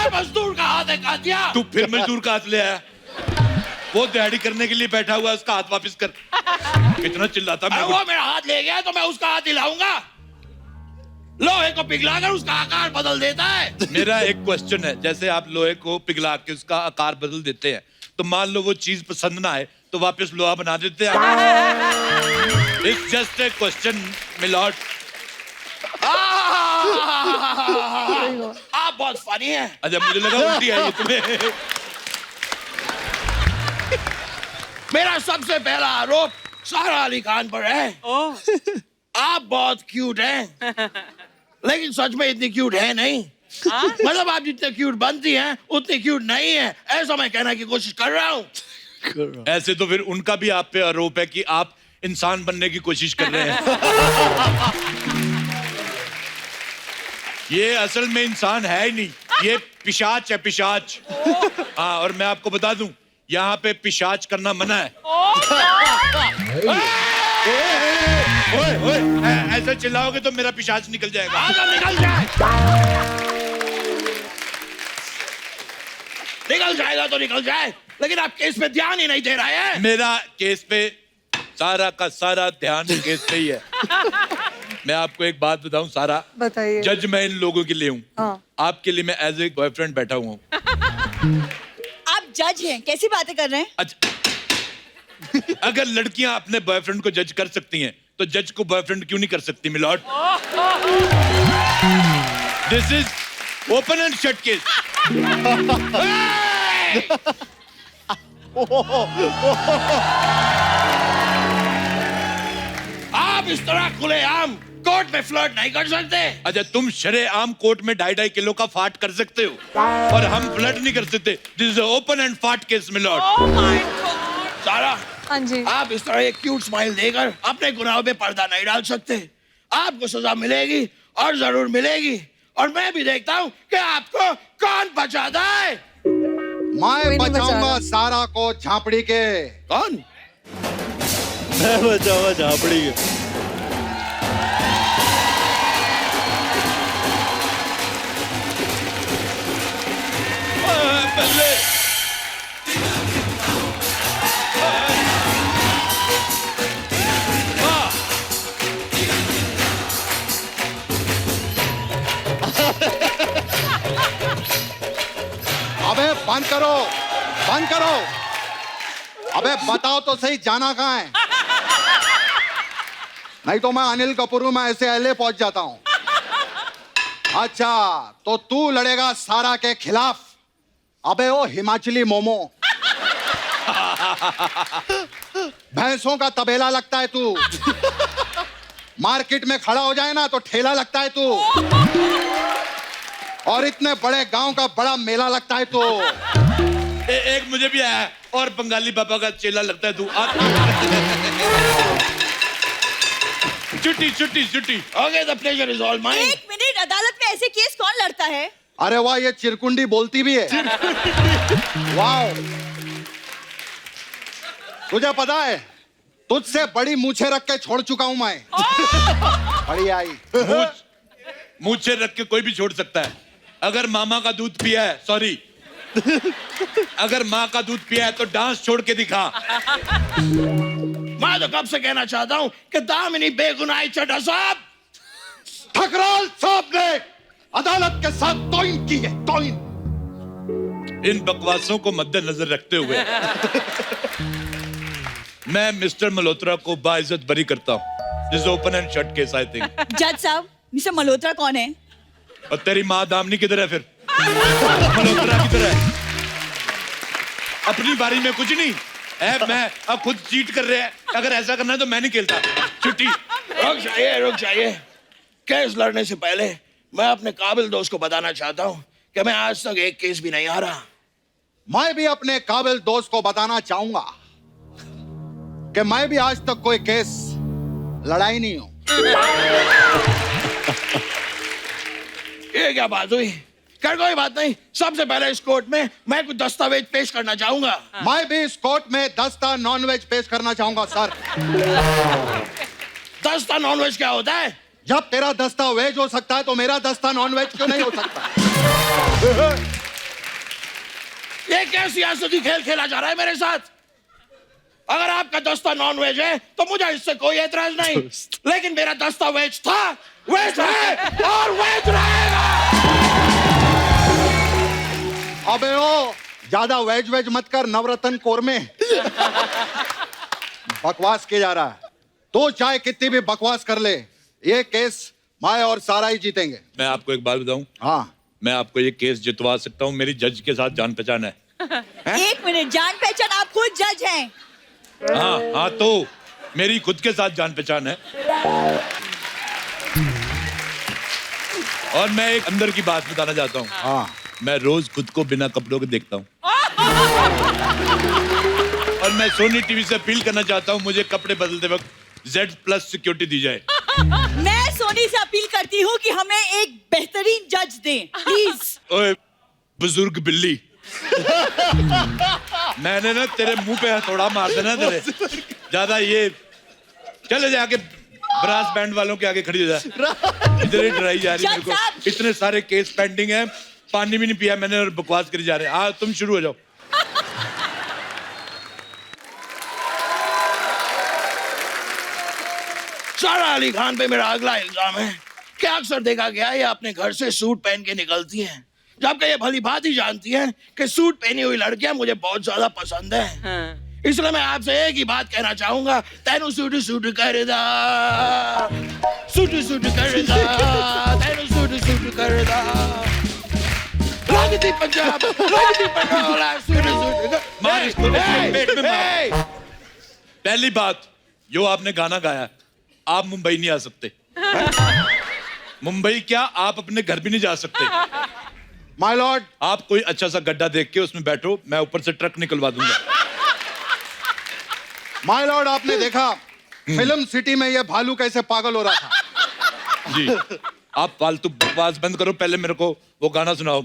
S15: मजदूर का हाथ है कातिया।
S1: तू फिर मजदूर का हाथ ले आया। वो दिहाड़ी करने के लिए बैठा हुआ, उसका हाथ वापस कर। कितना चिल्लाता मैं।
S15: वो मेरा हाथ ले गया तो मैं उसका हाथ हिलाऊंगा। लोहे को पिघलाकर उसका आकार बदल देता है।
S1: मेरा एक क्वेश्चन है, जैसे आप लोहे को पिघला के उसका आकार बदल देते हैं, तो मान लो वो चीज पसंद ना आए तो वापस लोहा बना देते हैं। It's just a question milord.
S15: आप बहुत फनी है।
S1: अच्छा, मुझे लगा उल्टी आई है तुम्हें।
S15: मेरा सबसे पहला आरोप सारा अली खान पर है। आप बहुत क्यूट हैं, लेकिन सच में इतनी क्यूट है नहीं। मतलब आप जितने क्यूट बनती हैं उतनी क्यूट नहीं है, ऐसा मैं कहने की कोशिश कर रहा हूँ।
S1: ऐसे तो फिर उनका भी आप पे आरोप है कि आप इंसान बनने की कोशिश कर रहे हैं। ये असल में इंसान है ही नहीं, ये पिशाच है, पिशाच। हाँ, और मैं आपको बता दूं, यहाँ पे पिशाच करना मना है। ओए, ऐसा चिल्लाओगे तो मेरा पिशाच निकल जाएगा।
S15: निकल जाए, निकल जाएगा तो निकल जाए, लेकिन आप केस पे ध्यान ही नहीं दे रहे हैं।
S1: मेरा केस पे सारा का सारा ध्यान केस पे ही है। मैं आपको एक बात बताऊं सारा,
S4: बताइए।
S1: जज मैं इन लोगों के लिए हूँ।
S4: हाँ।
S1: आपके लिए मैं एज ए बॉयफ्रेंड बैठा हुआ हूँ।
S13: आप जज हैं, कैसी बातें कर रहे हैं?
S1: अगर लड़कियां अपने बॉयफ्रेंड को जज कर सकती हैं तो जज को बॉयफ्रेंड क्यों नहीं कर सकती milord? This is open and shut case.
S15: आप इस तरह खुलेआम कोर्ट में फ्लर्ट नहीं कर सकते।
S1: अच्छा, तुम शरेआम कोर्ट में 2.5 किलो का फाट कर सकते हो और हम फ्लर्ट नहीं कर सकते। दिस इज ओपन एंड फाट केस मिलॉर्ड।
S15: सारा,
S4: हाँ जी,
S15: आप इस तरह एक क्यूट स्माइल देकर अपने गुनाहों पे पर्दा नहीं डाल सकते। आपको सजा मिलेगी और जरूर मिलेगी, और मैं भी देखता हूँ कि आपको कौन बचाता है।
S16: मैं बचाऊंगा सारा को झापड़ी के।
S15: कौन?
S2: मैं बचाऊंगा झापड़ी के।
S16: अबे बंद करो, बंद करो। अबे बताओ तो सही, जाना कहाँ है? नहीं तो मैं अनिल कपूर में ऐसे एलए पहुंच जाता हूं। अच्छा, तो तू लड़ेगा सारा के खिलाफ? अबे ओ हिमाचली मोमो, भैंसों का तबेला लगता है तू। मार्केट में खड़ा हो जाए ना तो ठेला लगता है तू, और इतने बड़े गांव का बड़ा मेला लगता है तू।
S1: एक मुझे भी आया, और बंगाली बाबा का चेला लगता है तू। छुट्टी छुट्टी छुट्टी।
S15: Okay, the pleasure is all mine.
S13: एक मिनट, अदालत में ऐसे केस कौन लड़ता है?
S16: अरे वाह, ये चिरकुंडी बोलती भी है। वाह, तुझे पता है तुझसे बड़ी मूछें रख के छोड़ चुका हूं मैं। बड़ी आई
S1: मूछें रख के कोई भी छोड़ सकता है। अगर मामा का दूध पिया है, सॉरी, अगर माँ का दूध पिया है तो डांस छोड़ के दिखा।
S15: मैं तो कब से कहना चाहता हूँ कि दामिनी बेगुनाही चड्ढा साहब।
S16: ठकराल साहब ने अदालत के साथ तौहीन की है, तौहीन।
S1: इन बकवासों को मद्देनजर रखते हुए मैं मिस्टर मल्होत्रा को बाइज्जत बरी करता हूँ। This open and shut case I think.
S13: जज साहब, मिस्टर मल्होत्रा कौन है?
S1: और तेरी माँ दामनी किधर है फिर? मल्होत्रा किधर है? अपनी बारी में कुछ नहीं है, मैं अब खुद चीट कर रहे हैं। अगर ऐसा करना है तो मैं नहीं खेलता। छुट्टी।
S15: रुक जाइए। केस लड़ने से पहले मैं अपने काबिल दोस्त को बताना चाहता हूँ कि मैं आज तक एक केस भी नहीं हारा।
S16: मैं भी अपने काबिल दोस्त को बताना चाहूंगा कि मैं भी आज तक कोई केस लड़ाई नहीं हूं।
S15: ये क्या बात हुई? कर कोई बात नहीं, सबसे पहले इस कोर्ट में मैं कुछ दस्तावेज पेश करना चाहूंगा।
S16: मैं भी इस कोर्ट में दस्ता नॉनवेज पेश करना चाहूंगा सर।
S15: दस्ता नॉनवेज क्या होता है?
S16: जब तेरा दस्ता वेज हो सकता है तो मेरा दस्ता नॉनवेज क्यों नहीं हो सकता?
S15: ये क्या सियासती खेल खेला जा रहा है मेरे साथ? अगर आपका दस्ता नॉन वेज है तो मुझे इससे कोई एतराज नहीं, लेकिन मेरा दस्ता वेज था, वेज है और वेज रहेगा।
S16: अबे ओ, ज्यादा वेज वेज मत कर, नवरत्न कोरमे। बकवास किया जा रहा है। तो चाहे कितनी भी बकवास कर ले, ये केस मैं और सारा ही जीतेंगे।
S1: मैं आपको एक बात बताऊं?
S16: हाँ,
S1: मैं आपको ये केस जितवा सकता हूँ। मेरी जज के साथ जान पहचान है।
S13: एक मिनट, जान पहचान? आप खुद जज हैं?
S1: हाँ हाँ, तो मेरी खुद के साथ जान पहचान है। और मैं एक अंदर की बात बताना चाहता हूँ।
S16: हाँ,
S1: मैं रोज खुद को बिना कपड़ों के देखता हूँ। मैं सोनी टीवी से अपील करना चाहता हूँ, मुझे कपड़े बदलते वक्त Z+ सिक्योरिटी दी जाए।
S13: मैं सोनी से अपील करती हूँ कि हमें एक बेहतरीन जज दें, प्लीज।
S1: ओए बुजुर्ग बिल्ली, मैंने ना तेरे मुंह पे हथौड़ा मार देना तेरे। ज्यादा ये चले जाके ब्रास बैंड वालों के आगे खड़ी हो जा। इधर ही डराई जा रही है मेरे को। इतने सारे केस पेंडिंग हैं, पानी भी नहीं पिया मैंने और बकवास करी जा रहे हैं। हाँ तुम शुरू हो जाओ।
S15: सारा अली खान पे मेरा अगला इल्जाम है कि अक्सर देखा गया है ये अपने घर से सूट पहन के निकलती हैं, जबकि ये भली बात ही जानती हैं कि सूट पहनी हुई लड़कियां मुझे बहुत ज्यादा पसंद है। इसलिए मैं आपसे एक ही बात कहना चाहूंगा, तेनू सूट सूट कर दा, सूट सूट कर दा, तेनू सूट सूट कर दा, लगती पंजाब, लगती पंडोला, सूट सूट कर।
S1: मार इसको पेट में मार। पहली बात, जो आपने गाना गाया, आप मुंबई नहीं आ सकते। मुंबई क्या, आप अपने घर भी नहीं जा सकते।
S16: माय लॉर्ड,
S1: आप कोई अच्छा सा गड्ढा देख के उसमें बैठो, मैं ऊपर से ट्रक निकलवा दूंगा।
S16: माय लॉर्ड, आपने देखा फिल्म सिटी में ये भालू कैसे पागल हो रहा था।
S1: जी, आप फालतू बकवास बंद करो, पहले मेरे को वो गाना सुनाओ।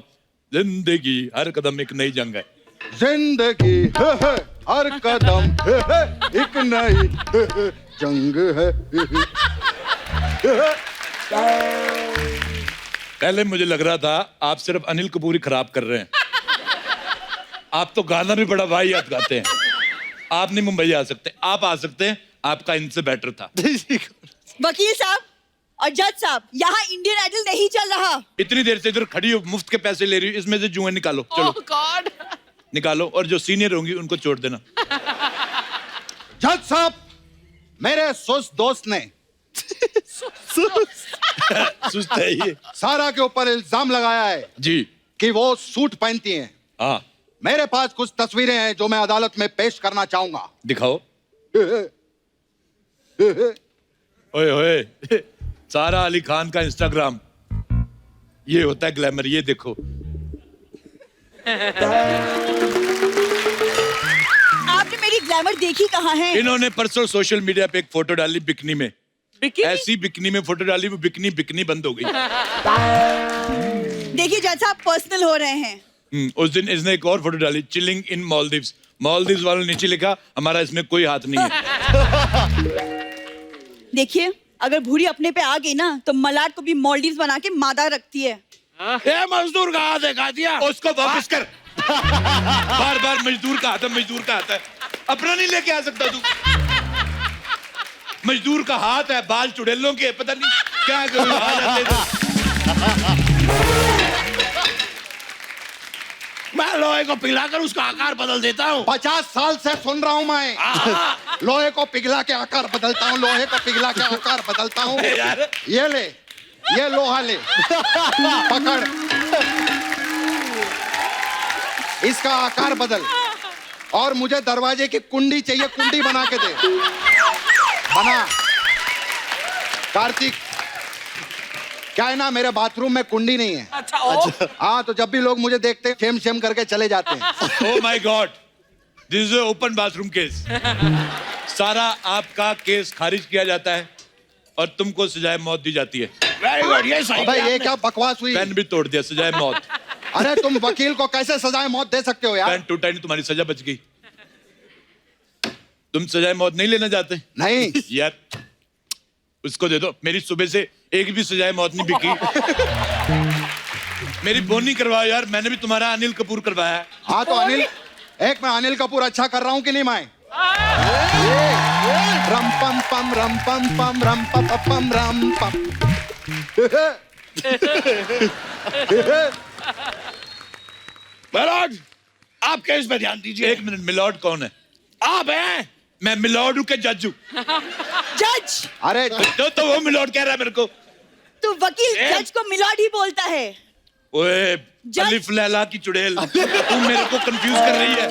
S1: जिंदगी हर कदम एक नई जंग है।
S16: जिंदगी है, हर कदम है, एक नई जंग है।
S1: पहले मुझे लग रहा था आप सिर्फ अनिल कपूर ही खराब कर रहे हैं। आप तो गाना भी बड़ा वाहियात गाते हैं। आप नहीं मुंबई आ सकते, आप आ सकते हैं, आपका इनसे बेटर था।
S13: वकील साहब और जज साहब, यहाँ इंडियन आइडल नहीं चल रहा।
S1: इतनी देर से इधर खड़ी हो, मुफ्त के पैसे ले रही हो, इसमें से जुएं निकालो। चलो
S10: गॉड,
S1: निकालो, और जो सीनियर होंगी उनको छोड़ देना।
S16: जज साहब, मेरे सुस्त दोस्त ने
S1: सुस्त है ये,
S16: सारा के ऊपर इल्जाम लगाया है
S1: जी
S16: कि वो सूट पहनती हैं।
S1: हाँ,
S16: मेरे पास कुछ तस्वीरें हैं जो मैं अदालत में पेश करना चाहूंगा।
S1: दिखाओ। ओए ओए, सारा अली खान का इंस्टाग्राम ये होता है ग्लैमर, ये देखो।
S13: आपने मेरी ग्लैमर देखी कहाँ है?
S1: इन्होंने परसों सोशल मीडिया पे एक फोटो डाली बिकनी में। ऐसी बिकनी में फोटो डाली, वो बिकनी बिकनी बंद हो गई।
S13: देखिए जज साहब, पर्सनल हो रहे हैं।
S1: उस दिन इसने एक और फोटो डाली, चिलिंग इन मालदीव्स। मालदीव्स वालों ने नीचे लिखा, हमारा इसमें कोई हाथ नहीं है।
S13: देखिए, अगर भूरी अपने पे आ गई ना तो मलाड को भी मालदीव्स बना के मादा रखती है।
S15: ये मजदूर का हाथ है, खा दिया
S1: उसको वापस कर। बार बार मजदूर का हाथ है, मजदूर का हाथ है, अपना नहीं लेके आ सकता तू। मजदूर का हाथ है, बाल चुड़ैलों के, पता नहीं क्या आ जाते थे।
S15: मैं लोहे को पिघलाकर उसका आकार बदल देता हूँ।
S16: 50 साल से सुन रहा हूं मैं। लोहे को पिघला के आकार बदलता हूँ, लोहे को पिघला के आकार बदलता हूँ। ये ले, ये लोहा ले, पकड़, इसका आकार बदल। और मुझे दरवाजे की कुंडी चाहिए, कुंडी बना के दे। बना। कार्तिक, क्या है ना, मेरे बाथरूम में कुंडी नहीं है।
S10: अच्छा।
S16: हाँ, तो जब भी लोग मुझे देखते हैं शेम शेम करके चले जाते हैं।
S1: Oh my God, this is open bathroom case. सारा आपका केस खारिज किया जाता है और तुमको सजाए मौत दी जाती है।
S15: वेरी गुड, ये सही।
S16: अबे ये क्या बकवास हुई?
S1: पेन भी तोड़ दिया, सजाए मौत।
S16: अरे तुम वकील को कैसे सजाए मौत दे सकते हो यार?
S1: पेन टूटा नहीं, तुम्हारी सजा बच गई। तुम सजाए मौत नहीं लेना चाहते?
S16: नहीं
S1: यार, उसको दे दो। मेरी सुबह से एक भी सजाए मौत नहीं बिकी। मेरी बोनी करवाओ यार, मैंने भी तुम्हारा अनिल कपूर करवाया है।
S16: हाँ तो अनिल, एक मैं अनिल कपूर अच्छा कर रहा हूँ कि नहीं मैं? रम पम पम रम पम पम रम पम पम रम पम।
S15: मिलॉर्ड, आप केस पे ध्यान दीजिए।
S1: एक मिनट, मिलॉर्ड कौन है?
S15: आप हैं?
S1: मैं मिलॉर्ड हूँ के जज हूँ?
S13: जज।
S16: अरे
S1: तो वो मिलॉर्ड कह रहा है मेरे को।
S13: तो वकील जज को मिलॉर्ड ही बोलता है।
S1: ओए अलिफ लैला की चुड़ैल, तू मेरे को कंफ्यूज कर रही है।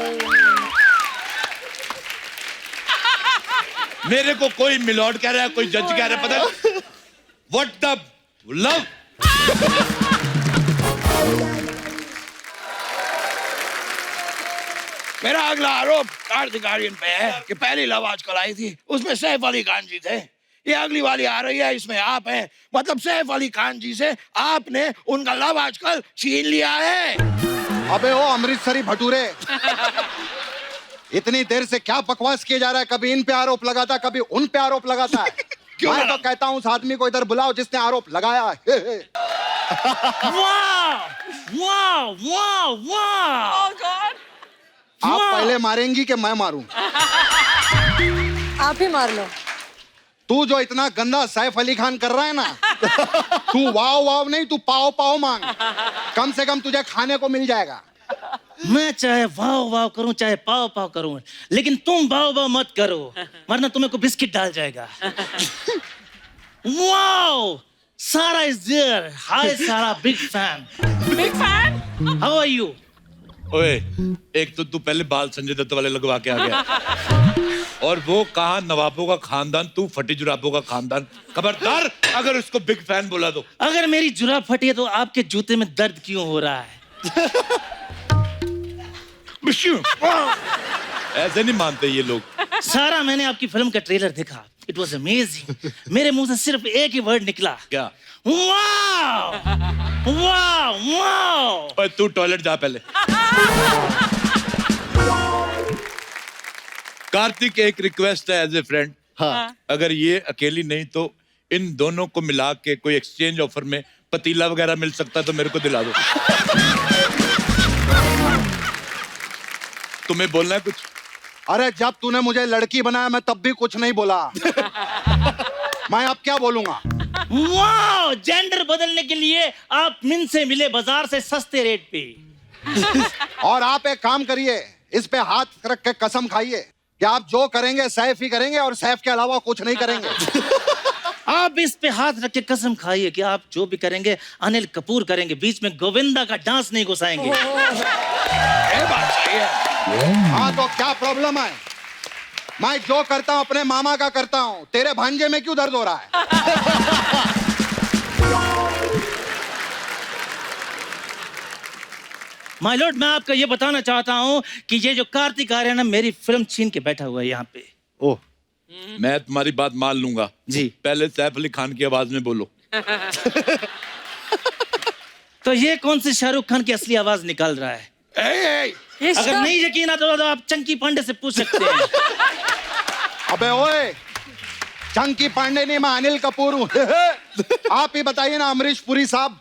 S1: मेरे को कोई मिलॉर्ड कह रहा है, कोई जज कह रहा है, पता व्हाट द लव।
S15: मेरा अगला आरोप कार्तिक आर्यन पे है कि पहली लव आजकल आई थी उसमें सैफ अली खान जी थे। ये अगली वाली आ रही है, इसमें आप हैं, मतलब सैफ अली खान जी से आपने उनका लव आजकल छीन लिया है।
S16: अबे ओ अमृतसरी भटूरे, इतनी देर से क्या बकवास किया जा रहा है? कभी इन पे आरोप लगाता, कभी उन पे आरोप लगाता है। मैं तो कहता हूँ उस आदमी को इधर बुलाओ जिसने आरोप लगाया। आप पहले मारेंगी कि मैं मारूं?
S4: आप ही मार लो।
S16: तू जो इतना गंदा सैफ अली खान कर रहा है ना, तू वाव वाव नहीं, तू पाव पाव मांग, कम से कम तुझे खाने को मिल जाएगा।
S17: मैं चाहे वाव वाव करूं चाहे पाव पाव करूं, लेकिन तुम वाव वाव मत करो वरना तुम्हें को बिस्किट डाल जाएगा। वाव, सारा is there. Hi Sara, big fan.
S10: Big fan?
S17: How are you?
S1: ओए, एक तो तू पहले बाल संजय दत्त वाले लगवा के आ गया, और वो कहा नवाबों का खानदान, तू फटी जुराबों का खानदान। खबरदार अगर उसको बिग फैन बोला तो।
S17: अगर मेरी जुराब फटी है तो आपके जूते में दर्द क्यों हो रहा है?
S1: ऐसे नहीं मानते ये लोग।
S17: सारा, मैंने आपकी फिल्म का ट्रेलर देखा, इट वॉज अमेजिंग। मेरे मुंह से सिर्फ एक ही वर्ड निकला,
S1: क्या?
S17: वाव वाव वाव।
S1: ओए तू टॉयलेट जा पहले। कार्तिक, एक रिक्वेस्ट है एज ए फ्रेंड।
S2: हाँ।
S1: अगर ये अकेली नहीं तो इन दोनों को मिला के कोई एक्सचेंज ऑफर में पतीला वगैरह मिल सकता है तो मेरे को दिला दो। तुम्हें बोलना है कुछ?
S16: अरे जब तूने मुझे लड़की बनाया मैं तब भी कुछ नहीं बोला। मैं अब क्या बोलूंगा?
S17: वाह, जेंडर बदलने के लिए आप मिन से मिले बाजार से सस्ते रेट पे।
S16: और आप एक काम करिए, इस पे हाथ रख के कसम खाइए कि आप जो करेंगे सैफ ही करेंगे और सैफ के अलावा कुछ नहीं करेंगे।
S17: आप इस पे हाथ रख के कसम खाइए कि आप जो भी करेंगे अनिल कपूर करेंगे, बीच में गोविंदा का डांस नहीं घुसाएंगे।
S15: ये बात सही है।
S16: हाँ तो क्या प्रॉब्लम है? मैं जो करता हूँ अपने मामा का करता हूँ, तेरे भांजे में क्यों दर्द हो रहा है?
S17: माय लॉर्ड, मैं आपको ये बताना चाहता हूँ कि ये जो कार्तिक आर्यन है मेरी फिल्म छीन के बैठा हुआ है यहाँ पे।
S1: ओह, मैं तुम्हारी बात मान लूंगा
S17: जी।
S1: पहले सैफ अली खान की आवाज में बोलो।
S17: तो ये कौन सी शाहरुख खान की असली आवाज निकाल रहा है? अगर नहीं यकीन आता तो आप चंकी पांडे से पूछ सकते हैं।
S16: अबे ओए, चंकी पांडे नहीं, मैं अनिल कपूर हूँ। आप ही बताइए ना अमरीश पुरी साहब।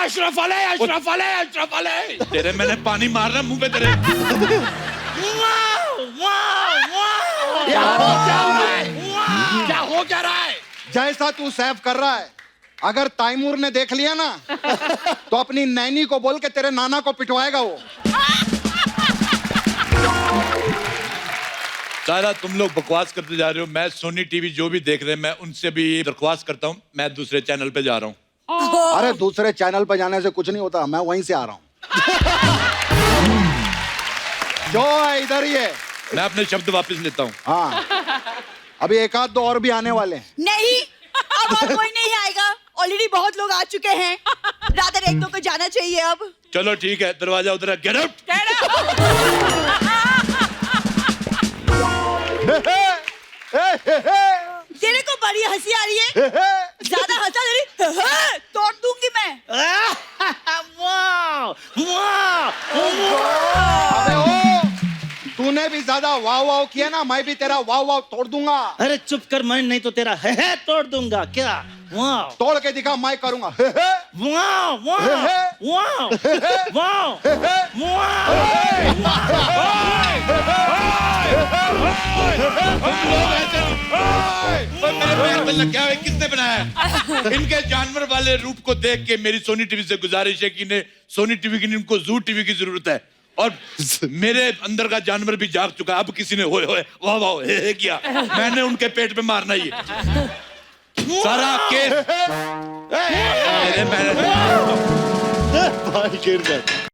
S15: अशरफ अली, अशरफ अली, अशरफ अली।
S1: तेरे मैंने पानी मारना मुंह पे तेरे।
S15: क्या हो क्या रहा है?
S16: जैसा तू सैफ कर रहा है, अगर तैमूर ने देख लिया ना तो अपनी नैनी को बोल के तेरे नाना को पिटवाएगा वो।
S1: सारा तुम लोग बकवास करते जा रहे हो। मैं सोनी टीवी जो भी देख रहे हैं मैं उनसे भी दरख्वास्त करता हूँ, मैं दूसरे चैनल पे जा रहा हूँ।
S16: अरे दूसरे चैनल पे जाने से कुछ नहीं होता, मैं वहीं से आ रहा हूँ। जो है इधर ही है।
S1: मैं अपने शब्द वापस लेता हूँ।
S16: हाँ, अभी एक आध दो और भी आने वाले हैं।
S13: नहीं, अब और कोई नहीं आएगा, ऑलरेडी बहुत लोग आ चुके हैं। रादर एक दो को जाना चाहिए अब।
S1: चलो ठीक है, दरवाजा उधर, गेट आउट।
S13: तेरे को बड़ी हंसी आ रही है, ज्यादा हंसा दे रही, तोड़ दूंगी मैं।
S16: अबे ओ, तूने भी ज्यादा वाव वाव किया ना, मैं भी तेरा वाव वाव तोड़ दूंगा।
S17: अरे चुप कर, मैं नहीं तो तेरा है तोड़ दूंगा। क्या? वाव,
S16: तोड़ के दिखा, मैं करूंगा।
S17: वाव वाव वाव वाव
S1: क्या है, किसने बनाया है? इनके जानवर वाले रूप को देख के मेरी सोनी टीवी से गुजारिश है कि इन्हें सोनी टीवी की नहीं, इनको जू टीवी की जरूरत है। और मेरे अंदर का जानवर भी जाग चुका है। अब किसी ने होए होए वाह वाह हे किया, मैंने उनके पेट पे मारना ही है। सारा केस
S2: भाई गिर गए।